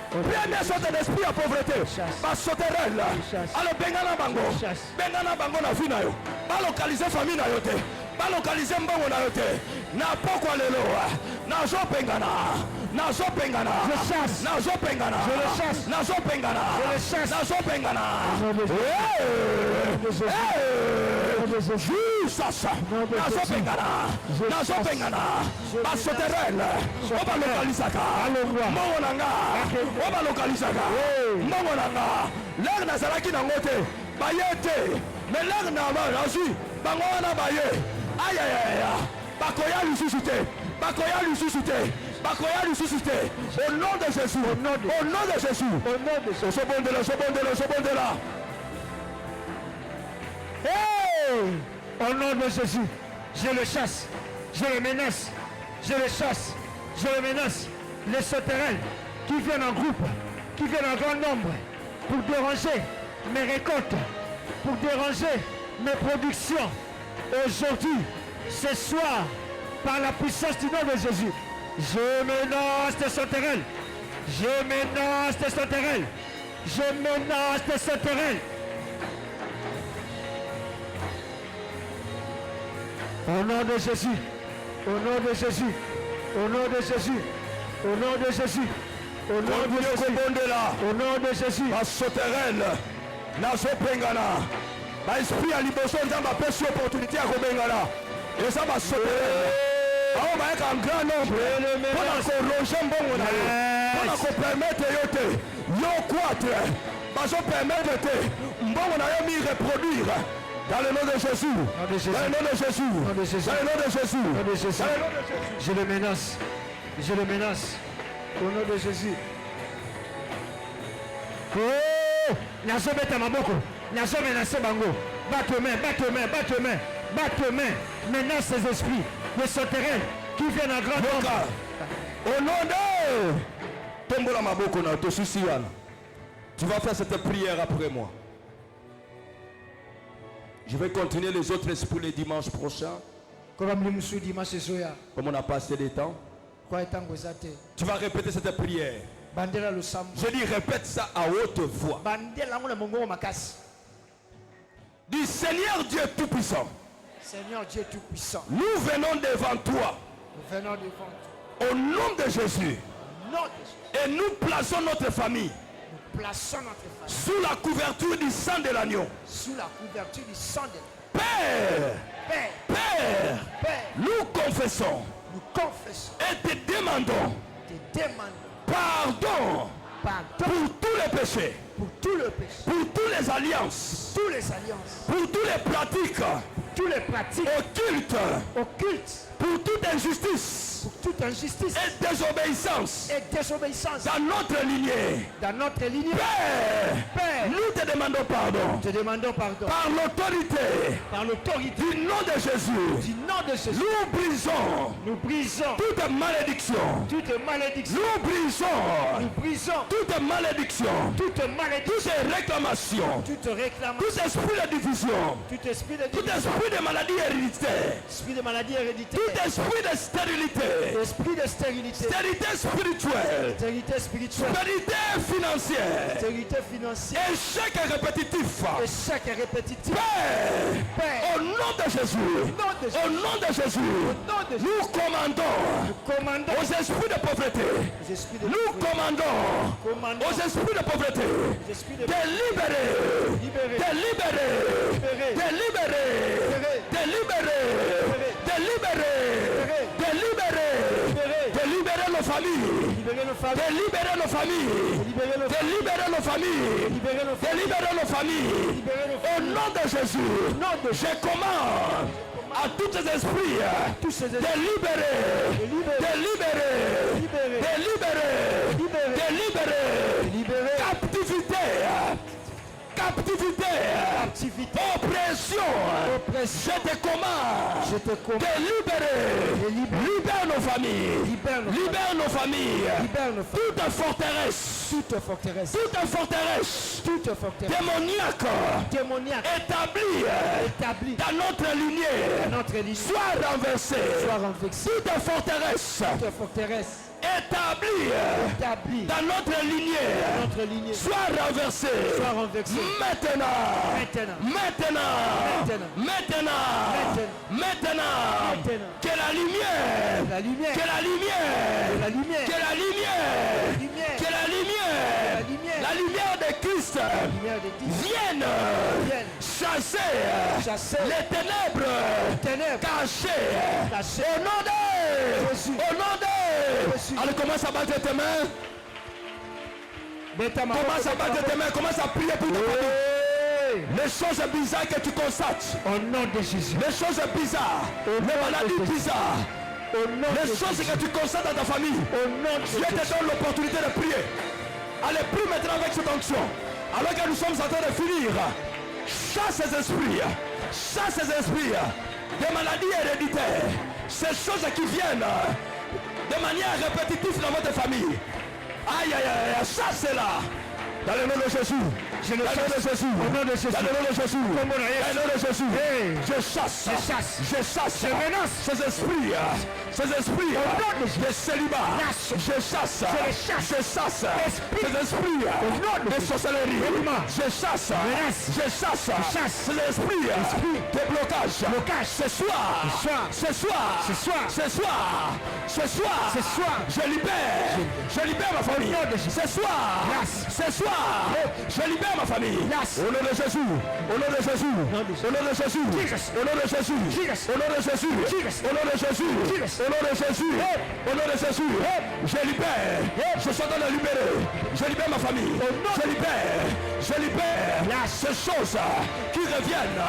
première sorte d'esprit à pauvreté. Ba sauterelle. Alors bengana bango. Bengana bango na vie na yo. Ba localiser famille na yo te. Ba localiser mbongo na yo te. Na pokwa lelo. Na zo bengana. Na zo bengana. Je chasse. Na zo bengana. Je le chasse. Na zo bengana. Je le chasse. Na zo bengana. Jesus. Na zo bengana. Na zo bengana. Ba sauterelle. On va localiser ka. Mbongo na nga. On va localiser ça. Mbongo nanga. L'air nazalaki na ngote. Baye te. Mais l'air na razu. Bango wana baye. Aïe aïe aïe. Bakoya lususute. Bakoya lususute. Bakoya lususute. Au nom de Jésus. Au nom de Jésus. Au nom de Jésus. Sobonde là. Hey! Au nom de Jésus. Je le chasse. Je le menace. Je le chasse. Je le menace. Les sauterelles qui viennent en groupe, qui viennent en grand nombre pour déranger mes récoltes, pour déranger mes productions. Aujourd'hui, ce soir, par la puissance du nom de Jésus, je menace tes sauterelles. Je menace tes sauterelles. Je menace tes sauterelles. Au nom de Jésus, au nom de Jésus, au nom de Jésus, au nom de Jésus. Au nom de Jésus. Au nom de Jésus. Ma sauterelle. Nazo pengana. Ma esprit à liboso nzamba pesi opportunité à kobengana. Et ça ma sauterelle. On va être en grand nombre. Pour qu'on loge mbongo na yo. Pour qu'on permette yo te. Yo croître. Bazo permettre te. Mbongo na yo mi reproduire. Dans le nom de Jésus. Dans le nom de Jésus. Dans le nom de Jésus. Je le menace. Je le menace. Au nom de Jésus. Oh! Nazo beta maboko. Nazo menace bango. Batte main. Menace ces esprits. Les sauterelles qui viennent en grand nombre. Au nom de Tombola maboko na to susiana. Tu vas faire cette prière après moi. Je vais continuer les autres esprits les dimanches prochains. Comme on a passé des temps. Tu vas répéter cette prière. Je dis répète ça à haute voix. Du Seigneur Dieu Tout-Puissant. Seigneur Dieu Tout-Puissant. Nous venons devant toi. Au nom de Jésus. Et nous plaçons notre famille. Sous la couverture du sang de l'agneau. Sous la couverture du sang de l'agneau. Père, nous confessons. Et te demandons pardon pour tous les péchés. Pour toutes les alliances. Pour toutes les pratiques. Occultes. Pour toute injustice. Et désobéissance. Dans notre lignée. Père, nous te demandons pardon. Par l'autorité. Du nom de Jésus. Nous brisons. Toute malédiction. Nous brisons. Toute malédiction. Toute réclamation. Tout esprit de division. Tout esprit de maladie héréditaire. Tout esprit de stérilité. Stérilité spirituelle. Stérilité financière. Échec répétitif. Père, au nom de Jésus. Nous commandons aux esprits de pauvreté. Nous commandons aux esprits de pauvreté de libérer. De de libérer nos familles, de libérer nos familles, de libérer nos familles, de libérer nos familles. Au nom de Jésus, je commande à tous ces esprits de libérer captivité, oppression. Je te commande de libérer nos familles, libère nos familles, toute forteresse démoniaque établie dans notre lignée, soit renversée. Toute forteresse établie dans notre lignée, soit renversée. Maintenant, que la lumière de Christ vienne chasser les ténèbres cachées. Au nom de allez, commence à battre tes mains. Commence à battre tes mains, commence à prier pour ta famille. Les choses bizarres que tu constates, au nom de Jésus, les choses bizarres, les maladies bizarres, les choses que tu constates dans ta famille, Dieu te donne l'opportunité de prier. Allez, prie maintenant avec cette onction. Alors que nous sommes en train de finir, chasse ces esprits des maladies héréditaires, ces choses qui viennent de manière répétitive dans votre famille. Aïe, chasse-la. Dans le nom de Jésus. Dans le nom de Jésus. Au nom de Jésus. Dans le nom de Jésus. Dans le nom de Jésus. Je chasse. Je menace ces esprits de célibat. Je chasse ces esprits de sorcellerie. Je chasse ces esprits de blocage. Ce soir, je libère ma famille. Ce soir, je libère ma famille. Au nom de Jésus. Au nom de Jésus. Au nom de Jésus. Au nom de Jésus. Au nom de Jésus. Au nom de Jésus. Au nom de Jésus. Au nom de Jésus. Je libère. Je suis en train de libérer. Je libère ma famille. Je libère ces choses qui reviennent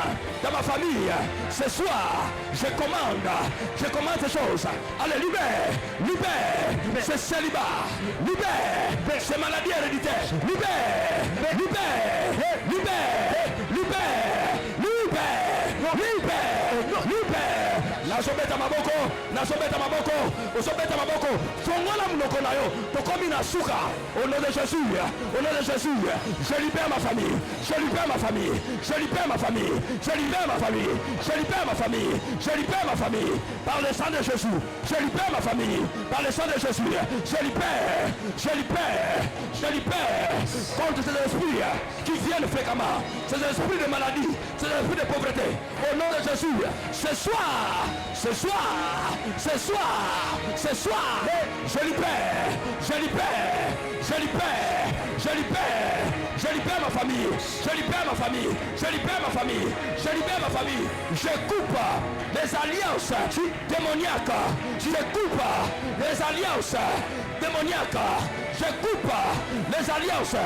dans ma famille. Ce soir, je commande ces choses. Allez, libère ces célibats. Libère ces maladies héréditaires. Libère. Nazobeta maboko, ozobeta maboko. Fongola munoko na yo, tokomi na suka. Au nom de Jésus, je libère ma famille. Par le sang de Jésus, je libère ma famille. Par le sang de Jésus, je libère contre ces esprits qui viennent fréquemment, ces esprits de maladie, ces esprits de pauvreté. Au nom de Jésus, ce soir, je libère ma famille. Je coupe les alliances démoniaques. Je coupe les alliances.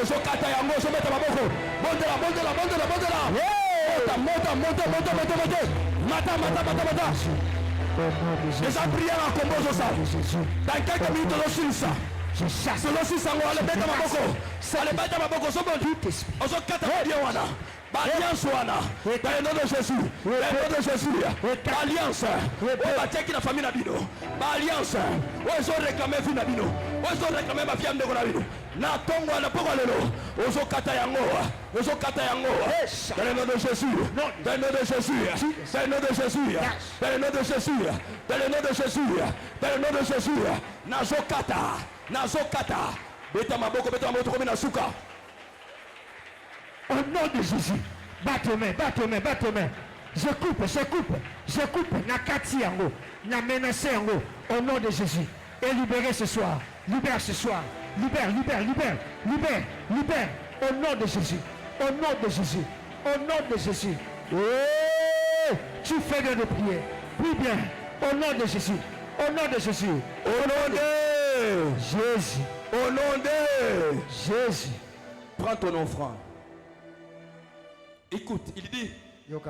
Ozokata yango, ozometa maboko. Bondela. Mata. Les prières en combo ça. Dans quelques minutes, je chasse. Allez, beta maboko. Ozokata wana. Alliance wana. Dans le nom de Jésus. Alliance. Qui la famille Nabino. Alliance. Ils ont réclamé vie Nabino. Ils ont réclamé ma fille de Nabino. Na tongo na poko lelo. Ozokata yango. Dans le nom de Jésus. Dans le nom de Jésus. Nazokata. Beta maboko comme na suka. Au nom de Jésus, batte main. Je coupe, nakati yango, na menacé yango, au nom de Jésus. Et libérez ce soir, libère. Au nom de Jésus. Oh, tu fais de prier. Prie bien. Au nom de Jésus. Au nom de Jésus. Au nom de Jésus. Au nom de Jésus. Prends ton offrande. Écoute, il dit,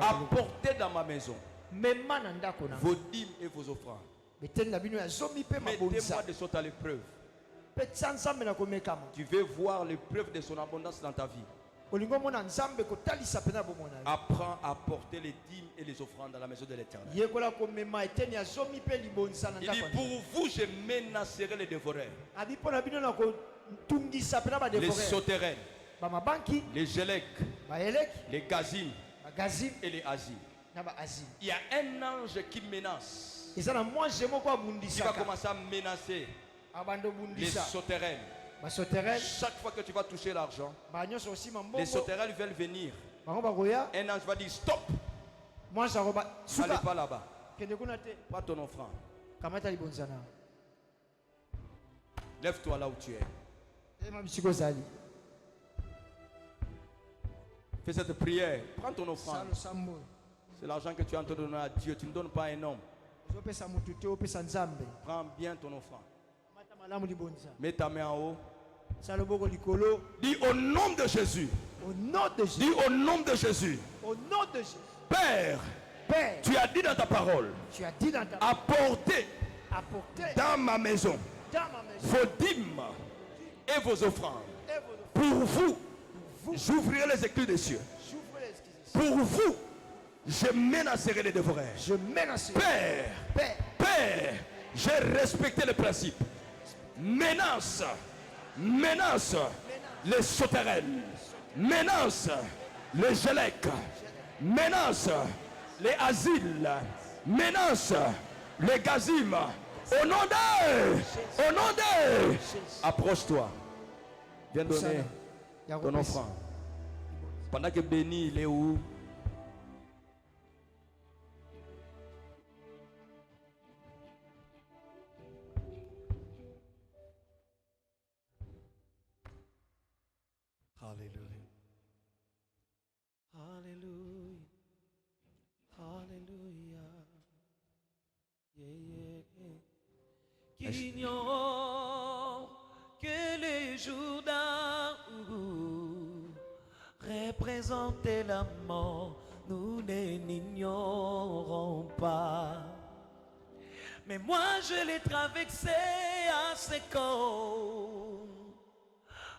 apportez dans ma maison vos dîmes et vos offrandes. Mettez-moi de sorte à l'épreuve. Tu veux voir l'épreuve de son abondance dans ta vie. Apprends à porter les dîmes et les offrandes dans la maison de l'Éternel. Il dit, pour vous, je menacerai les dévoreurs, les sauterelles, les gélèques, les gazim et les asiles. Il y a un ange qui menace. Il va commencer à menacer les sauterelles. Chaque fois que tu vas toucher l'argent, les sauterelles veulent venir. Un ange va dire stop. Allez pas là-bas. Pas ton offrande. Lève-toi là où tu es. Fais cette prière. Prends ton offrande. C'est l'argent que tu as en train de donner à Dieu. Tu ne donnes pas à un homme. Prends bien ton offrande. Mets ta main en haut. Dis au nom de Jésus. Dis au nom de Jésus. Père, tu as dit dans ta parole, apportez dans ma maison vos dîmes et vos offrandes. Pour vous, j'ouvrirai les écluses des cieux. Pour vous, je menacerai les dévoreurs. Père, j'ai respecté le principe. Menace les sauterelles, menace les gélèques, menace les asiles, menace les gazim. Au nom de, approche-toi. Viens donner ton offrande. Pendant que Béni, il est où? Hallelujah. Hallelujah. Hallelujah. Yeah, yeah. Qui ignore que les jours d'amour représentaient la mort, nous ne l'ignorons pas. Mais moi je l'ai traversé à ses côtes.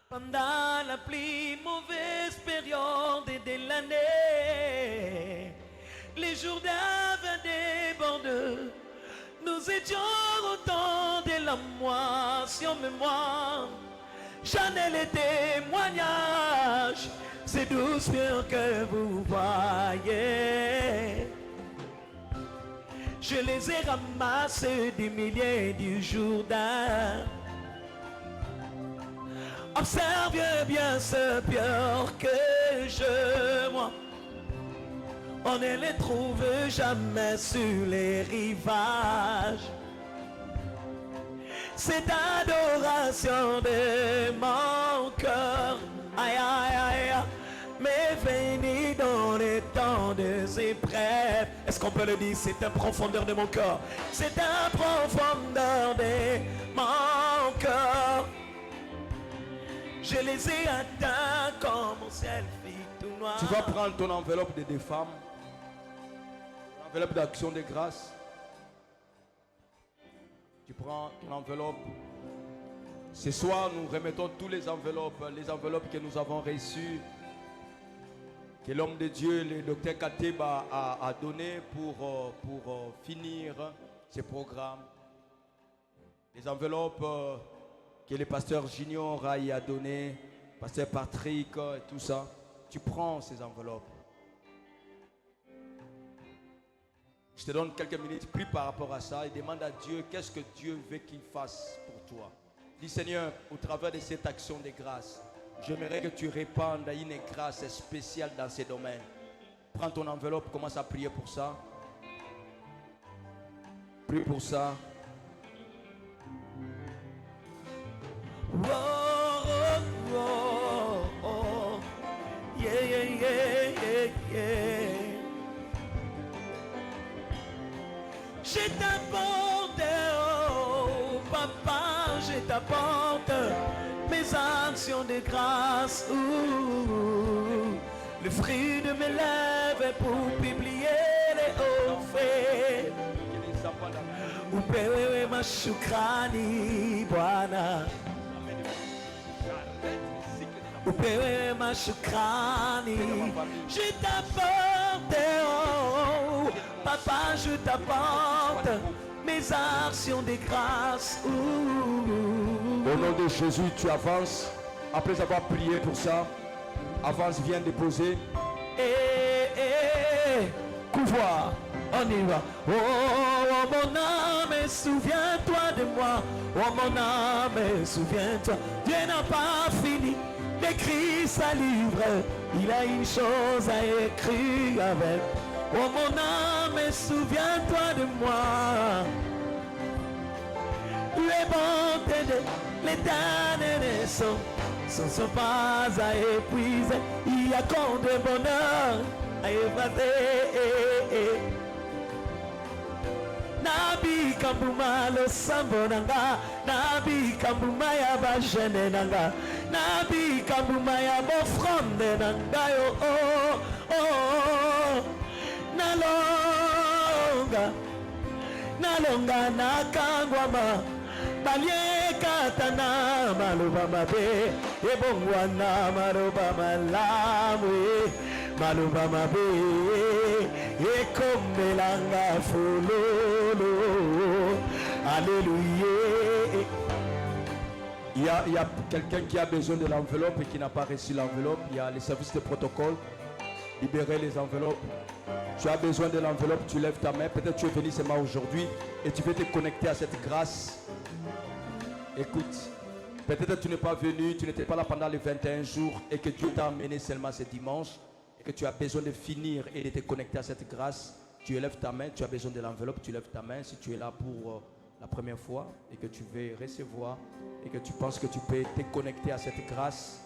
Pendant la plus mauvaise période de l'année, les jours d'avant débordent, nous étions au temps de la moisson, mais moi, j'en ai les témoignages, c'est doucement que vous voyez. Je les ai ramassés des milliers du Jourdain. Observe bien ce peur que je vois. On ne les trouve jamais sur les rivages. Cette adoration de mon cœur, aïe aïe aïe, m'est venue dans les temps des épreuves. Est-ce qu'on peut le dire? C'est un profondeur de mon cœur. C'est un profondeur de mon cœur. Je les ai atteints comme mon selfie tout noir. Tu vas prendre ton enveloppe des femmes, enveloppe d'action de grâce. Tu prends ton enveloppe. Ce soir, nous remettons tous les enveloppes que nous avons reçues, que l'homme de Dieu, le docteur Kateba, a donné pour finir ce programme. Les enveloppes que le pasteur Junior a donné, pasteur Patrick et tout ça. Tu prends ces enveloppes. Je te donne quelques minutes, prie par rapport à ça et demande à Dieu qu'est-ce que Dieu veut qu'il fasse pour toi. Dis Seigneur, au travers de cette action de grâce, j'aimerais que tu répandes une grâce spéciale dans ces domaines. Prends ton enveloppe, commence à prier pour ça. Prie pour ça. Oh, oh, oh, oh. Yeah, yeah, yeah, yeah, yeah. Je t'apporte, oh papa, je t'apporte mes actions de grâce, le fruit de mes lèvres pour publier les hauts faits. Upewe mashukrani Bwana, upewe mashukrani. Je t'apporte, oh papa, je t'apporte mes actions de grâce. Au nom de Jésus, tu avances. Après avoir prié pour ça, avance, viens déposer. Couvoir, on y va. Oh mon âme, souviens-toi de moi. Oh mon âme, souviens-toi. Dieu n'a pas fini d'écrire sa livre. Il a une chose à écrire avec. Oh mon âme, souviens-toi de moi. Les bontés de l'éternel sont pas à épuiser. Il y a qu'un de bonheur à évader. Nabi kambuma lo sambo nanga, nabi kambuma ya ba jene nanga, nabi kambuma ya bo fronde nanga yo oh oh. Nalonga nakangwama balye katana maluba mabe ebongwana maluba malamu maluba mabe ekomelanga fololo. Alléluia. Il y a quelqu'un qui a besoin de l'enveloppe et qui n'a pas reçu l'enveloppe. Il y a les services de protocole. Libérer les enveloppes. Tu as besoin de l'enveloppe, tu lèves ta main. Peut-être tu es venu seulement aujourd'hui et tu veux te connecter à cette grâce. Écoute, peut-être tu n'es pas venu, tu n'étais pas là pendant les 21 jours et que Dieu t'a amené seulement ce dimanche et que tu as besoin de finir et de te connecter à cette grâce. Tu lèves ta main, tu as besoin de l'enveloppe, tu lèves ta main. Si tu es là pour la première fois et que tu veux recevoir et que tu penses que tu peux te connecter à cette grâce,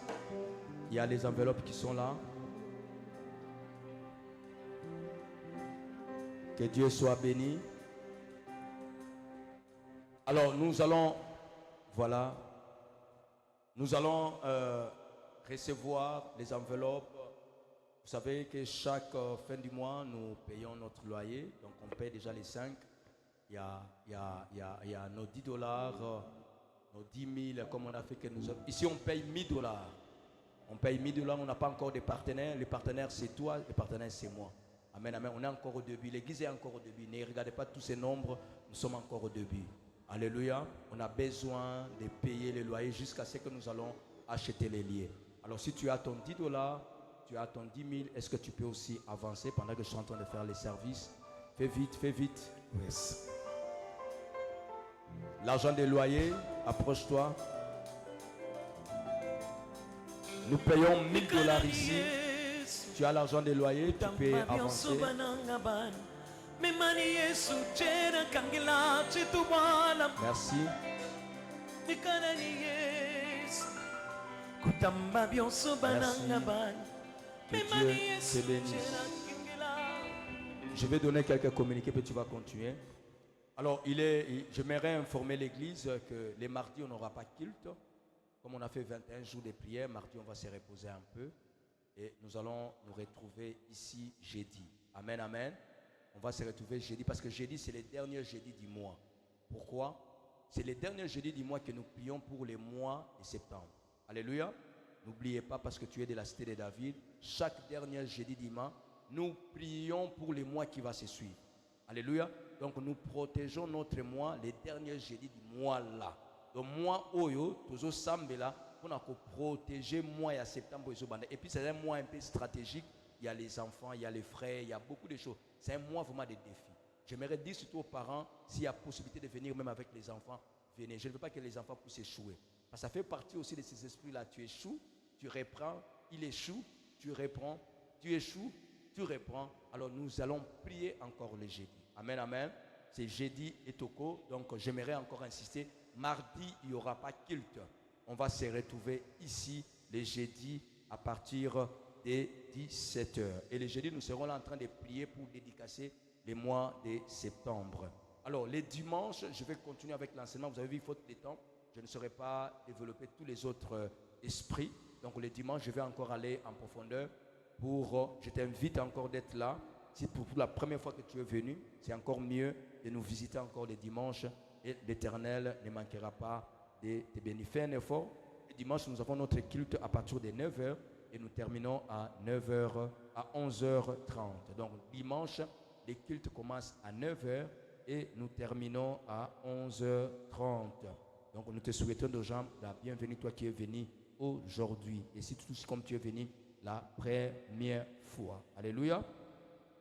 il y a les enveloppes qui sont là. Que Dieu soit béni. Alors nous allons, voilà, nous allons recevoir les enveloppes. Vous savez que chaque fin du mois, nous payons notre loyer. Donc on paye déjà les 5. Il y a nos $10, nos 10 000, comme on a fait que nous autres. Ici on paye $1000. On paye $1000, on n'a pas encore de partenaires. Le partenaire c'est toi, le partenaire c'est moi. Amen, amen. On est encore au début. L'église est encore au début. Ne regardez pas tous ces nombres. Nous sommes encore au début. Alléluia. On a besoin de payer les loyers jusqu'à ce que nous allons acheter les liens. Alors si tu as ton $10, tu as ton 10 000, est-ce que tu peux aussi avancer pendant que je suis en train de faire les services? Fais vite, fais vite. Yes. L'argent des loyers, approche-toi. Nous payons $1000 ici. Tu as l'argent des loyers, tu peux avancer. Merci. Que Dieu te bénisse. Je vais donner quelques communiqués, puis tu vas continuer. Alors, j'aimerais informer l'église que les mardis, on n'aura pas culte. Comme on a fait 21 jours de prière, mardi, on va se reposer un peu. Et nous allons nous retrouver ici jeudi. Amen, amen. On va se retrouver jeudi parce que jeudi, c'est le dernier jeudi du mois. Pourquoi? C'est le dernier jeudi du mois que nous prions pour le mois de septembre. Alléluia. N'oubliez pas, parce que tu es de la cité de David, chaque dernier jeudi du mois, nous prions pour le mois qui va se suivre. Alléluia. Donc nous protégeons notre mois, les derniers jeudis du mois là. Donc mois Oyo, toujours Sambela, pour nous protéger mois et septembre. Et puis c'est un mois un peu stratégique. Il y a les enfants, il y a les frères, il y a beaucoup de choses. C'est un mois vraiment de défis. J'aimerais dire surtout aux parents, s'il y a possibilité de venir même avec les enfants, venez. Je ne veux pas que les enfants puissent échouer. Parce que ça fait partie aussi de ces esprits-là. Tu échoues, tu reprends, il échoue, tu reprends, tu échoues, tu reprends. Alors nous allons prier encore le jeudi. Amen, amen. C'est jeudi et toko. Donc j'aimerais encore insister. Mardi, il n'y aura pas culte. On va se retrouver ici les jeudis à partir de 17h. Et les jeudis, nous serons là en train de prier pour dédicacer les mois de septembre. Alors, les dimanches, je vais continuer avec l'enseignement. Vous avez vu, faute de temps, je ne saurais pas développer tous les autres esprits. Donc, les dimanches, je vais encore aller en profondeur je t'invite encore d'être là. Si pour la première fois que tu es venu, c'est encore mieux de nous visiter encore les dimanches et l'Éternel ne manquera pas de te bénir. Fais un effort. Le dimanche, nous avons notre culte à partir de 9h et nous terminons à 9h, à 11h30. Donc, dimanche, les cultes commencent à 9h et nous terminons à 11h30. Donc, nous te souhaitons de gens la bienvenue, toi qui es venu aujourd'hui. Et si tout comme tu es venu la première fois. Alléluia.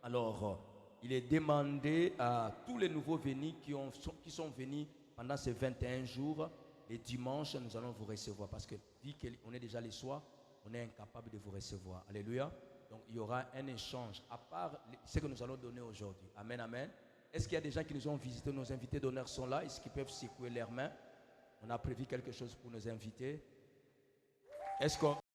Alors, il est demandé à tous les nouveaux venus qui sont venus pendant ces 21 jours, les dimanches, nous allons vous recevoir. Parce que, vu qu'on est déjà les soirs, on est incapable de vous recevoir. Alléluia. Donc, il y aura un échange, à part ce que nous allons donner aujourd'hui. Amen, amen. Est-ce qu'il y a des gens qui nous ont visités? Nos invités d'honneur sont là. Est-ce qu'ils peuvent secouer leurs mains? On a prévu quelque chose pour nos invités. Est-ce qu'on